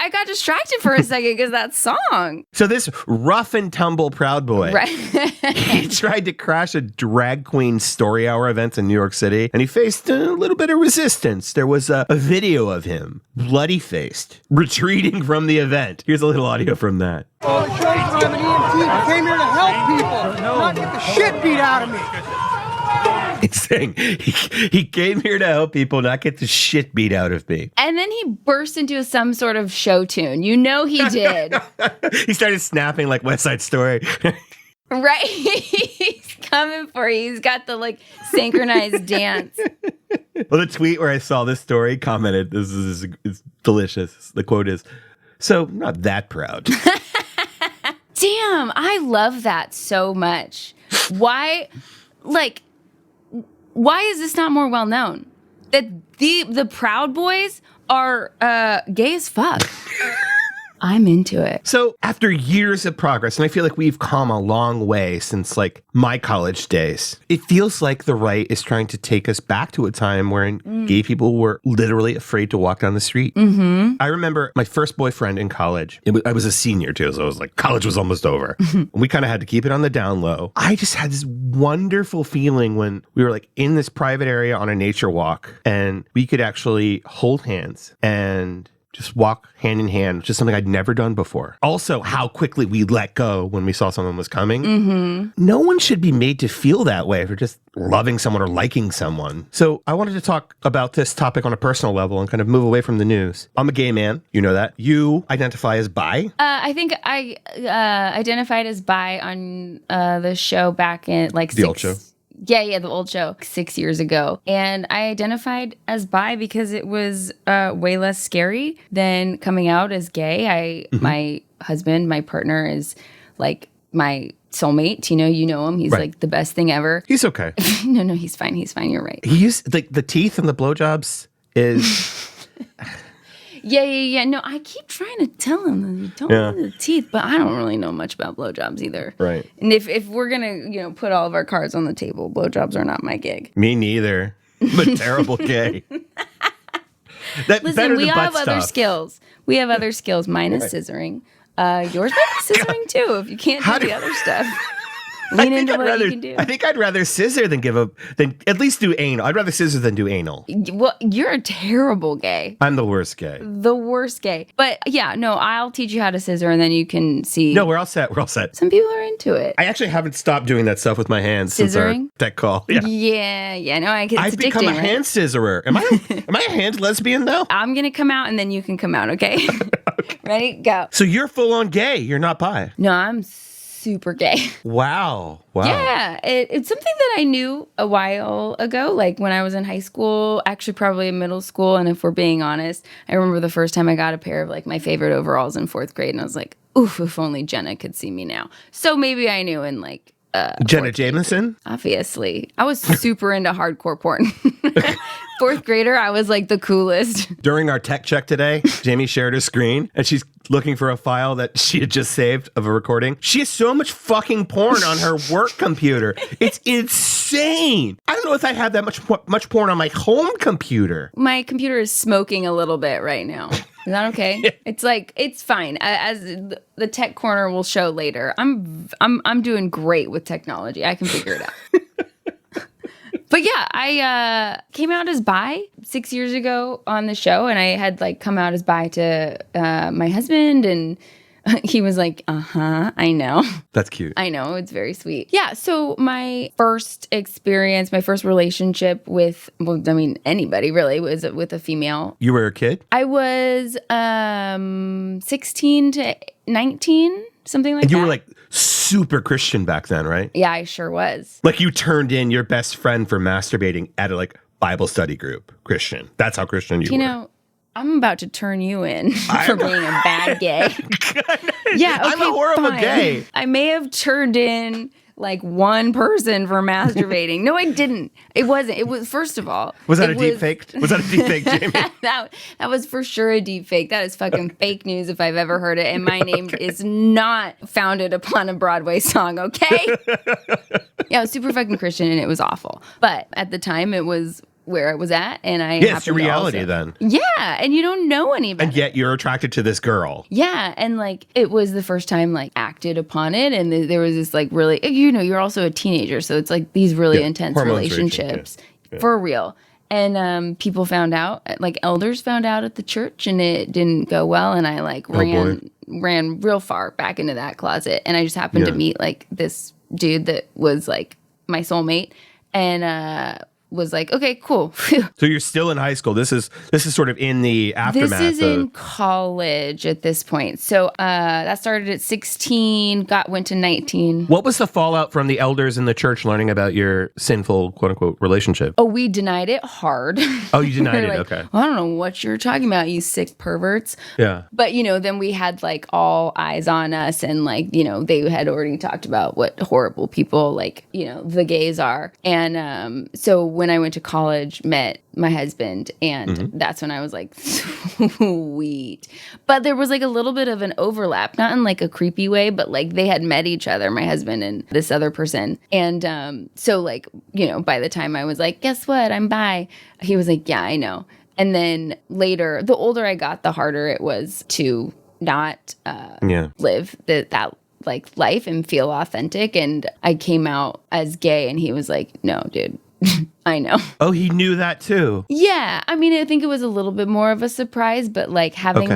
got distracted for a second because that song. So this rough and tumble Proud Boy, Right. he tried to crash a drag queen story hour event in New York City, and he faced a little bit of resistance. There was a video of him, bloody-faced, retreating from the event. Here's a little audio from that. Oh, it shows that I'm an EMT. I came here to help people, not get the shit beat out of me. He's saying he came here to help people, not get the shit beat out of me. And then he burst into some sort of show tune. You know he did. He started snapping like West Side Story. Right? He's coming for you. He's got the like synchronized dance. Well, the tweet where I saw this story commented, this is it's delicious. The quote is, "So not that proud." Damn, I love that so much. Why is this not more well known? That the Proud Boys are gay as fuck. I'm into it. So after years of progress, and I feel like we've come a long way since like my college days, it feels like the right is trying to take us back to a time when gay people were literally afraid to walk down the street. Mm-hmm. I remember my first boyfriend in college. I was a senior too, so I was like, college was almost over. We kind of had to keep it on the down low. I just had this wonderful feeling when we were like in this private area on a nature walk, and we could actually hold hands and just walk hand in hand, which is something I'd never done before. Also, how quickly we let go when we saw someone was coming. Mm-hmm. No one should be made to feel that way for just loving someone or liking someone. So I wanted to talk about this topic on a personal level and kind of move away from the news. I'm a gay man. You know that. You identify as bi. I think I identified as bi on the show back in like The old show. Yeah, the old show 6 years ago. And I identified as bi because it was way less scary than coming out as gay. My husband, my partner is like my soulmate. You know him. He's like the best thing ever. He's okay. No, he's fine. He's fine. You're right. He used the teeth and the blowjobs is... Yeah. No, I keep trying to tell him that you don't know the teeth, but I don't really know much about blowjobs either. Right. And if we're gonna, put all of our cards on the table, blowjobs are not my gig. Me neither. I'm a terrible gay. Listen, we all have other skills. We have other skills. Mine is scissoring. Yours might be scissoring too. If you can't do the other stuff. Lean into what you can do. I think I'd rather scissor than at least do anal. I'd rather scissor than do anal. Well, you're a terrible gay. I'm the worst gay. The worst gay. But yeah, no, I'll teach you how to scissor and then you can see. No, we're all set. We're all set. Some people are into it. I actually haven't stopped doing that stuff with my hands since our tech call. Yeah. No, I get I've become a hand scissorer. Am I a hand lesbian though? I'm gonna come out and then you can come out, okay? Ready? Go. So you're full on gay. You're not bi. No, I'm super gay. Wow. Yeah, it's something that I knew a while ago, like when I was in high school, actually probably in middle school. And if we're being honest, I remember the first time I got a pair of like my favorite overalls in 4th grade, and I was like, oof, if only Jenna could see me now. So maybe I knew in like Jenna Jameson? Obviously. I was super into hardcore porn. 4th grader, I was like the coolest. During our tech check today, Jamie shared her screen and she's looking for a file that she had just saved of a recording. She has so much fucking porn on her work computer. It's insane. I don't know if I have that much porn on my home computer. My computer is smoking a little bit right now. Is that okay? Yeah. It's like, it's fine. As the tech corner will show later, I'm doing great with technology. I can figure it out. But yeah, I came out as bi 6 years ago on the show, and I had like come out as bi to my husband, and he was like, I know. That's cute. I know, it's very sweet. Yeah, so my first experience, my first relationship with, anybody really, was with a female. You were a kid? I was 16 to 19, something like that. And you were like super Christian back then, right? Yeah, I sure was. Like you turned in your best friend for masturbating at a like Bible study group, Christian. That's how Christian you were. You know, I'm about to turn you in for being a bad gay. Yeah, okay, I'm a horrible gay. I may have turned in like one person for masturbating. No, I didn't. It wasn't. It was, first of all. Was that a deep fake? Was that a deep fake, Jamie? that was for sure a deep fake. That is fucking fake news if I've ever heard it. And my name is not founded upon a Broadway song, okay? Yeah, I was super fucking Christian and it was awful. But at the time, it was where I was at, and I it's your reality then. Yeah, and you don't know any better. And yet you're attracted to this girl. Yeah, and like it was the first time like acted upon it, and there was this like really, you're also a teenager, so it's like these really intense relationships for real. And people found out, like elders found out at the church, and it didn't go well, and I like ran real far back into that closet, and I just happened to meet like this dude that was like my soulmate, and was like, okay, cool. So you're still in high school. This is sort of in the aftermath. This is in college at this point. So that started at 16, went to 19. What was the fallout from the elders in the church learning about your sinful, quote unquote, relationship? Oh, we denied it hard. Oh, you denied it? Like, okay. Well, I don't know what you're talking about, you sick perverts. Yeah. But, then we had like all eyes on us, and like, they had already talked about what horrible people like, the gays are. And so when I went to college, met my husband, and that's when I was like, sweet. But there was like a little bit of an overlap, not in like a creepy way, but like they had met each other, my husband and this other person. And so like, by the time I was like, guess what? I'm bi. He was like, yeah, I know. And then later, the older I got, the harder it was to not live that like life and feel authentic. And I came out as gay, and he was like, no, dude. I know. Oh, he knew that too. Yeah. I mean, I think it was a little bit more of a surprise, but like having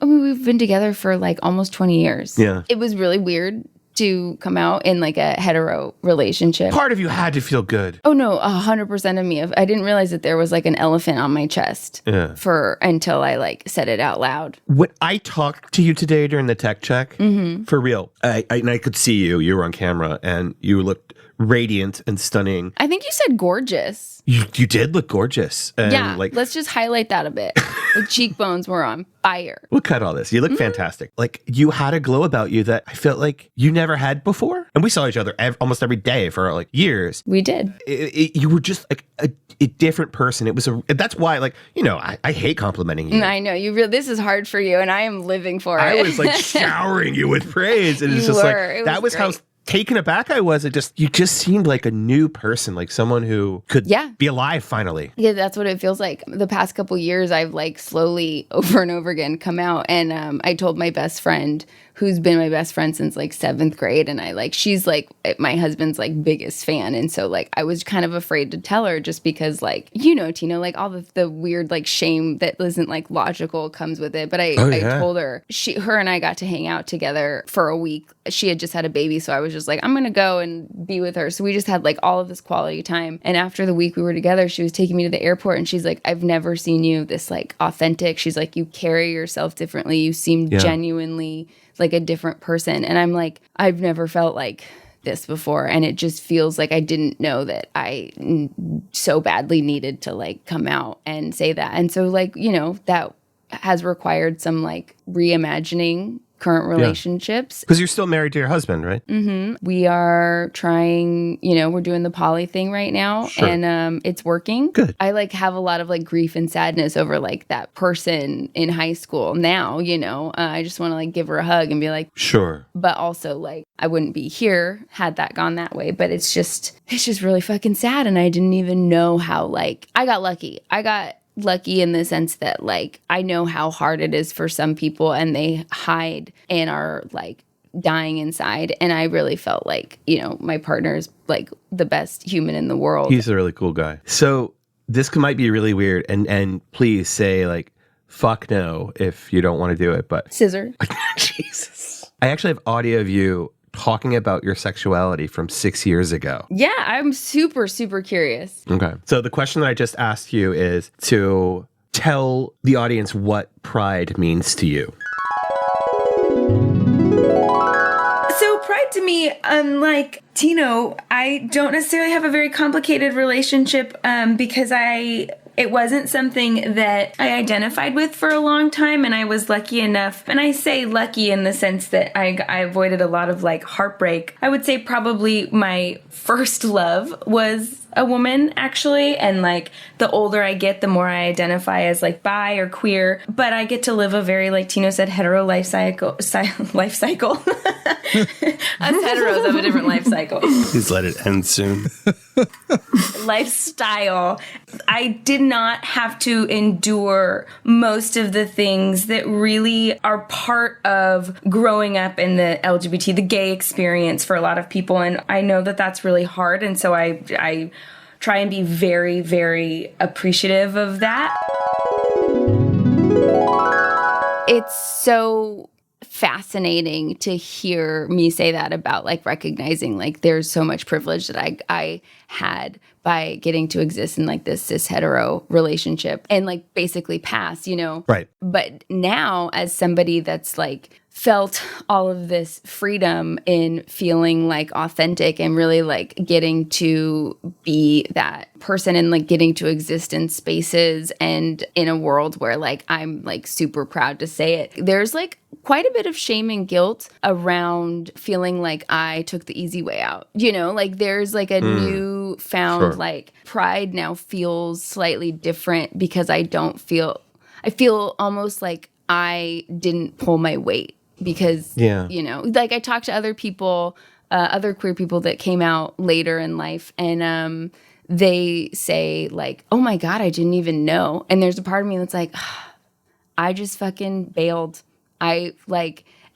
we've been together for like almost 20 years. Yeah. It was really weird to come out in like a hetero relationship. Part of you had to feel good. Oh no, 100% of me. I didn't realize that there was like an elephant on my chest until I like said it out loud. When I talked to you today during the tech check, for real, and I could see you were on camera and you looked radiant and stunning. I think you said gorgeous. You did look gorgeous. And yeah, like, let's just highlight that a bit. The cheekbones were on fire. We'll cut all this. You look fantastic. Like, you had a glow about you that I felt like you never had before. And we saw each other almost every day for like years. We did. You were just like a different person. That's why, like, you know, I hate complimenting you. I know this is hard for you, and I am living for it. I was like showering you with praise, and it's just like that was how taken aback I was. You just seemed like a new person, like someone who could be alive finally. Yeah, that's what it feels like. The past couple years, I've like slowly over and over again come out, and I told my best friend, who's been my best friend since like 7th grade, and she's like my husband's like biggest fan, and so like I was kind of afraid to tell her just because like, you know, Tina, like all the weird like shame that isn't like logical comes with it. But I told her, her and I got to hang out together for a week. She had just had a baby, so I was just like, I'm gonna go and be with her. So we just had like all of this quality time. And after the week we were together, she was taking me to the airport, and she's like, I've never seen you this like authentic. She's like, you carry yourself differently. You seem genuinely like a different person. And I'm like, I've never felt like this before. And it just feels like I didn't know that I so badly needed to like come out and say that. And so like, you know, that has required some like reimagining current relationships. Because you're still married to your husband, right? Mm-hmm. We are trying, you know, we're doing the poly thing right now, and it's working. Good. I like have a lot of like grief and sadness over like that person in high school now, you know. I just want to like give her a hug and be like, sure. But also like I wouldn't be here had that gone that way. But it's just really fucking sad, and I didn't even know how like I got lucky. I got lucky in the sense that like I know how hard it is for some people, and they hide and are like dying inside, and I really felt like, you know, my partner's like the best human in the world. He's a really cool guy. So this might be really weird, and please say like fuck no if you don't want to do it, but Scissor. Jesus. I actually have audio of you talking about your sexuality from 6 years ago. Yeah, I'm super, super curious. Okay. So the question that I just asked you is to tell the audience what pride means to you. So pride to me, unlike Tino, I don't necessarily have a very complicated relationship because it wasn't something that I identified with for a long time, and I was lucky enough, and I say lucky in the sense that I avoided a lot of like heartbreak. I would say probably my first love was a woman, actually, and like the older I get, the more I identify as like bi or queer, but I get to live a very, like Tino said, hetero life cycle. Us heteros have a different life cycle. Please let it end soon. Lifestyle. I did not have to endure most of the things that really are part of growing up in the LGBT, the gay experience for a lot of people. And I know that that's really hard. And so I try and be very, very appreciative of that. It's so fascinating to hear me say that about like recognizing like there's so much privilege that I had by getting to exist in like this cis hetero relationship and like basically pass, you know. Right. But now as somebody that's like felt all of this freedom in feeling like authentic and really like getting to be that person and like getting to exist in spaces and in a world where like I'm like super proud to say it. There's like quite a bit of shame and guilt around feeling like I took the easy way out. You know, like there's like a new found like pride now feels slightly different because I feel almost like I didn't pull my weight. Because, you know, like I talked to other people, other queer people that came out later in life, and they say like, oh my God, I didn't even know. And there's a part of me that's like, I just fucking bailed. And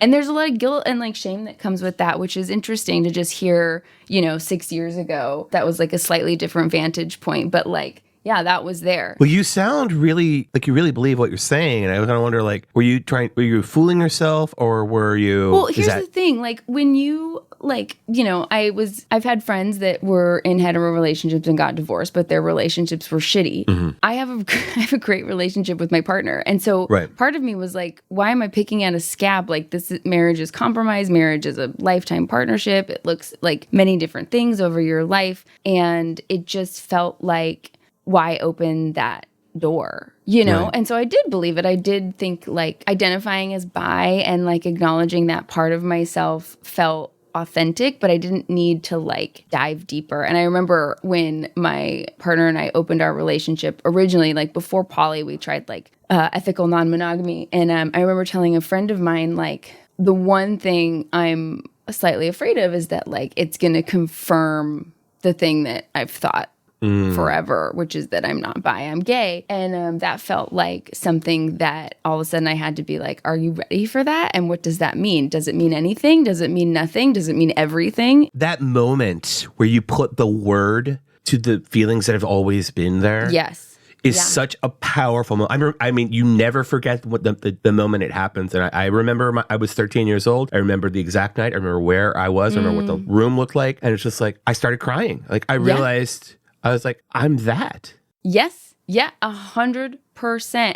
there's a lot of guilt and like shame that comes with that, which is interesting to just hear, you know, 6 years ago. That was like a slightly different vantage point, but like, yeah, that was there. Well, you sound really like you really believe what you're saying, and I was kind of wonder, like, were you fooling yourself, or were you? Well, here's the thing: like when you like, you know, I've had friends that were in hetero relationships and got divorced, but their relationships were shitty. Mm-hmm. I have a great relationship with my partner. And so part of me was like, why am I picking at a scab? Like, marriage is compromise. Marriage is a lifetime partnership. It looks like many different things over your life. And it just felt like, why open that door, you know? Right. And so I did believe it. I did think like identifying as bi and like acknowledging that part of myself felt authentic, but I didn't need to like dive deeper. And I remember when my partner and I opened our relationship originally, like before poly, we tried like ethical non-monogamy. And I remember telling a friend of mine, like, the one thing I'm slightly afraid of is that like it's going to confirm the thing that I've thought forever, which is that I'm not bi, I'm gay. And that felt like something that all of a sudden I had to be like, are you ready for that? And what does that mean? Does it mean anything? Does it mean nothing? Does it mean everything? That moment where you put the word to the feelings that have always been there. Yes. Is such a powerful moment. I mean, you never forget what the moment it happens. And I remember I was 13 years old. I remember the exact night. I remember where I was. I remember what the room looked like. And it's just like, I started crying. Like, I realized, I was like, I'm that. Yes. Yeah, 100%.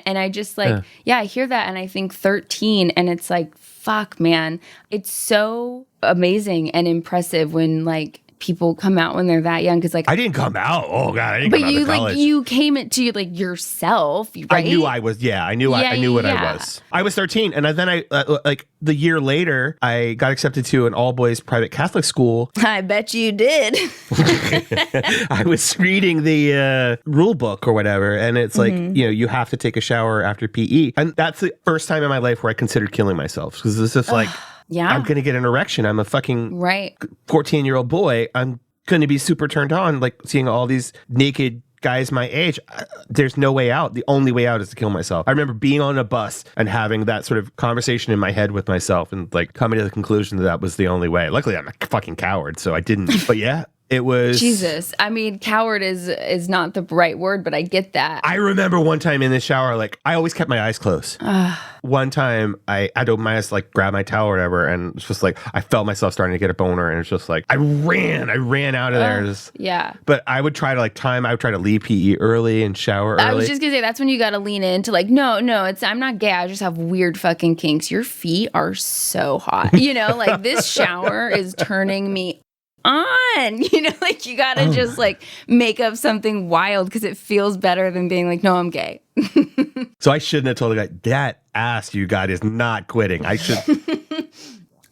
And I just like, I hear that and I think 13 and it's like, fuck, man. It's so amazing and impressive when like people come out when they're that young, because like I didn't come out. Oh god, I didn't come out of college. But you came into like yourself, right? I knew I was. Yeah, I knew. I knew what I was. I was 13, and then I like the year later, I got accepted to an all boys private Catholic school. I bet you did. I was reading the rule book or whatever, and it's like, you know, you have to take a shower after PE, and that's the first time in my life where I considered killing myself, because it's just like. Yeah. I'm going to get an erection. I'm a fucking 14-year-old boy. I'm going to be super turned on, like seeing all these naked guys my age. There's no way out. The only way out is to kill myself. I remember being on a bus and having that sort of conversation in my head with myself and like coming to the conclusion that was the only way. Luckily, I'm a fucking coward, so I didn't. But yeah. It was Jesus. I mean, coward is not the right word, but I get that. I remember one time in the shower, like I always kept my eyes closed. One time I had to open my eyes, like grab my towel or whatever, and it's just like I felt myself starting to get a boner, and it's just like I ran out of there. Yeah. But I would try to leave PE early and shower early. I was just gonna say that's when you gotta lean into like, no, I'm not gay. I just have weird fucking kinks. Your feet are so hot. You know, like this shower is turning me on, you know, like you gotta just like make up something wild because it feels better than being like, no, I'm gay. So I shouldn't have told the guy, that ass you got is not quitting. I should.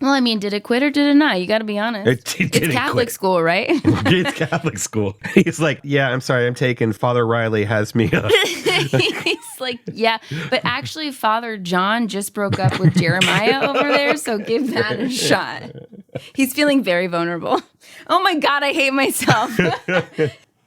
Well, I mean, did it quit or did it not? You got to be honest. It's Catholic school, right? It's Catholic school. He's like, yeah, I'm sorry, I'm taken. Father Riley has me up. He's like, yeah. But actually, Father John just broke up with Jeremiah over there, so give that a shot. He's feeling very vulnerable. Oh my God, I hate myself.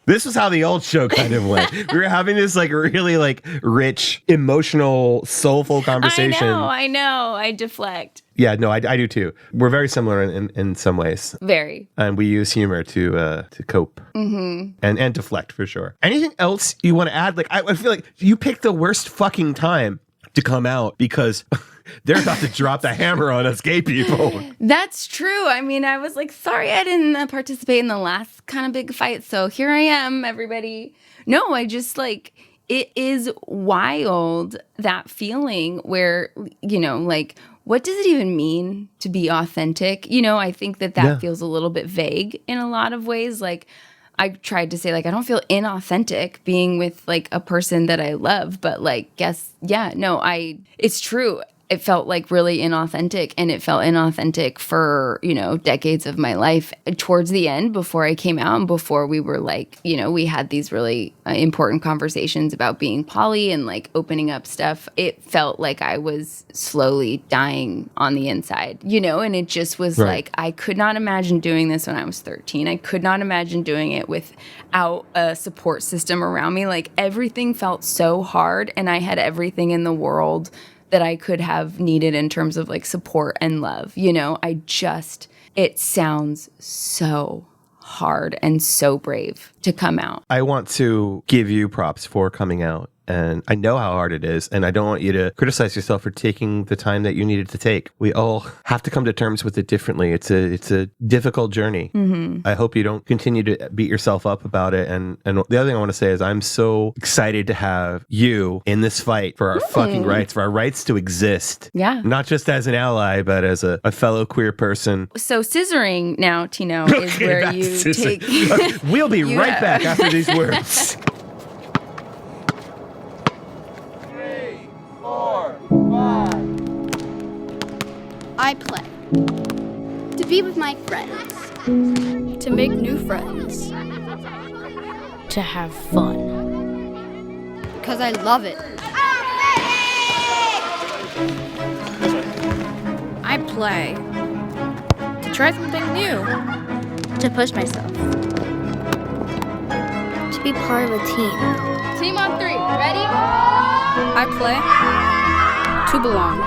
This was how the old show kind of went. We were having this like really like rich, emotional, soulful conversation. I know. I deflect. Yeah, no, I do too. We're very similar in some ways. Very. And we use humor to cope and deflect for sure. Anything else you want to add? Like I feel like you picked the worst fucking time to come out because they're about to drop the hammer on us gay people. That's true. I mean, I was like, sorry I didn't participate in the last kind of big fight. So here I am, everybody. No, I just like, it is wild, that feeling where, you know, like, what does it even mean to be authentic? You know, I think that feels a little bit vague in a lot of ways. Like, I tried to say, like, I don't feel inauthentic being with, like, a person that I love. But, like, it's true. It felt, like, really inauthentic. And it felt inauthentic for, you know, decades of my life. Towards the end, before I came out and before we were, like, you know, we had these really important conversations about being poly and, like, opening up stuff. It felt like I was slowly dying on the inside, you know? And it just was like, I could not imagine doing this when I was 13. I could not imagine doing it without a support system around me. Like, everything felt so hard, and I had everything in the world that I could have needed in terms of like support and love. You know, it sounds so hard and so brave to come out. I want to give you props for coming out and I know how hard it is, and I don't want you to criticize yourself for taking the time that you needed to take. We all have to come to terms with it differently. It's a difficult journey. Mm-hmm. I hope you don't continue to beat yourself up about it. And the other thing I want to say is I'm so excited to have you in this fight for our fucking rights, for our rights to exist. Yeah. Not just as an ally, but as a fellow queer person. So scissoring now, Tino, is where you take... We'll be right back after these words. 3, 4, 5. I play. To be with my friends. To make new friends. To have fun. Because I love it. I play. To try something new. To push myself. To be part of a team. Team on 3. Ready? I play. To belong.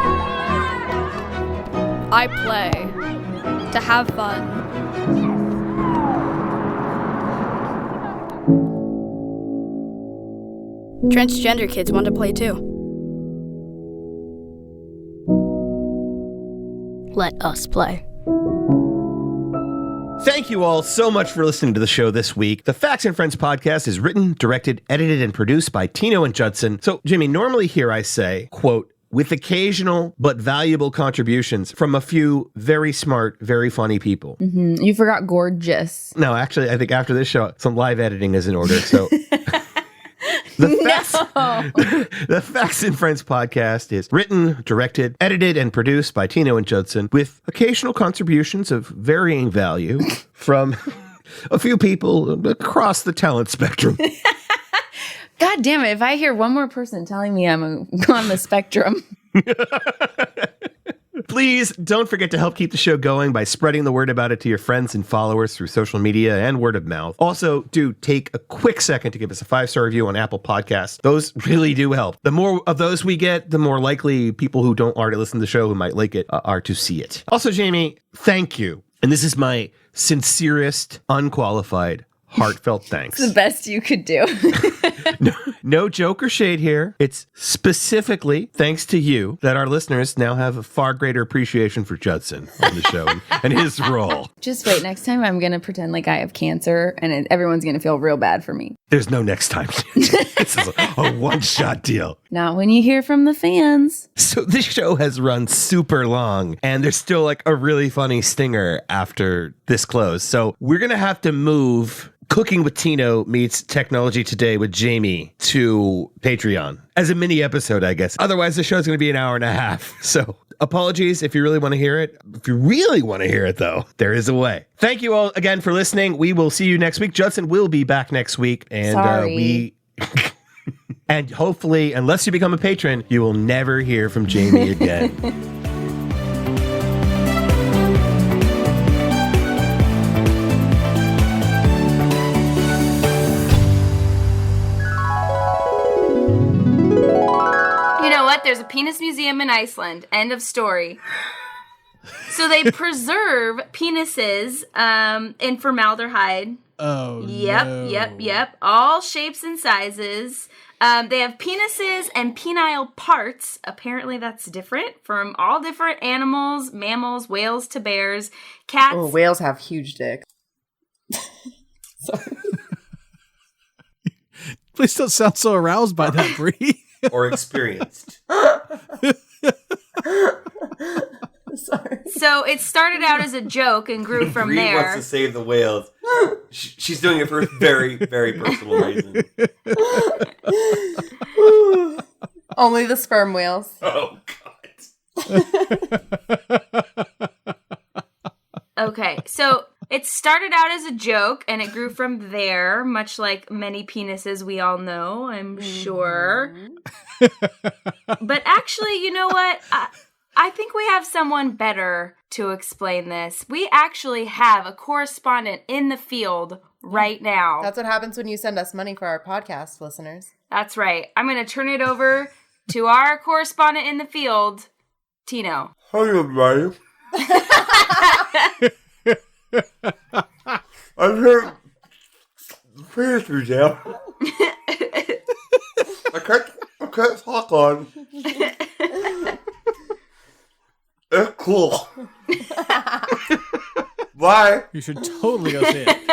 I play. To have fun. Transgender kids want to play too. Let us play. Thank you all so much for listening to the show this week. The Facts and Friends podcast is written, directed, edited, and produced by Tino and Judson. So, Jimmy, normally here I say, quote, with occasional but valuable contributions from a few very smart, very funny people. Mm-hmm. You forgot gorgeous. No, actually, I think after this show, some live editing is in order. So the Facts and Friends podcast is written, directed, edited, and produced by Tino and Judson with occasional contributions of varying value from a few people across the talent spectrum. God damn it. If I hear one more person telling me I'm on the spectrum. Please don't forget to help keep the show going by spreading the word about it to your friends and followers through social media and word of mouth. Also, do take a quick second to give us a 5-star review on Apple Podcasts. Those really do help. The more of those we get, the more likely people who don't already listen to the show who might like it are to see it. Also, Jamie, thank you. And this is my sincerest, unqualified, heartfelt thanks. It's the best you could do. No joke or shade here. It's specifically thanks to you that our listeners now have a far greater appreciation for Judson on the show and his role. Just wait. Next time I'm going to pretend like I have cancer and everyone's going to feel real bad for me. There's no next time. This is a one-shot deal. Not when you hear from the fans. So this show has run super long and there's still like a really funny stinger after this close. So we're going to have to move Cooking with Tino meets Technology Today with Jamie to Patreon as a mini episode, I guess. Otherwise, the show's going to be an hour and a half. So apologies if you really want to hear it. If you really want to hear it, though, there is a way. Thank you all again for listening. We will see you next week. Judson will be back next week. And and hopefully, unless you become a patron, you will never hear from Jamie again. There's a penis museum in Iceland. End of story. So they preserve penises in formaldehyde. Oh, Yep. All shapes and sizes. They have penises and penile parts. Apparently that's different from all different animals, mammals, whales to bears, cats. Oh, whales have huge dicks. Sorry. Please don't sound so aroused by that, Bree. Or experienced. Sorry. So it started out as a joke and grew from Bree there. wants to save the whales. She's doing it for a very, very personal reason. Only the sperm whales. Oh, God. Okay, so it started out as a joke and it grew from there, much like many penises we all know, I'm sure. But actually, you know what? I think we have someone better to explain this. We actually have a correspondent in the field right now. That's what happens when you send us money for our podcast, listeners. That's right. I'm going to turn it over to our correspondent in the field, Tino. Hi, everybody. I'm here. Please, Michelle. I can't can't talk on. It's cool. Bye. You should totally go see it.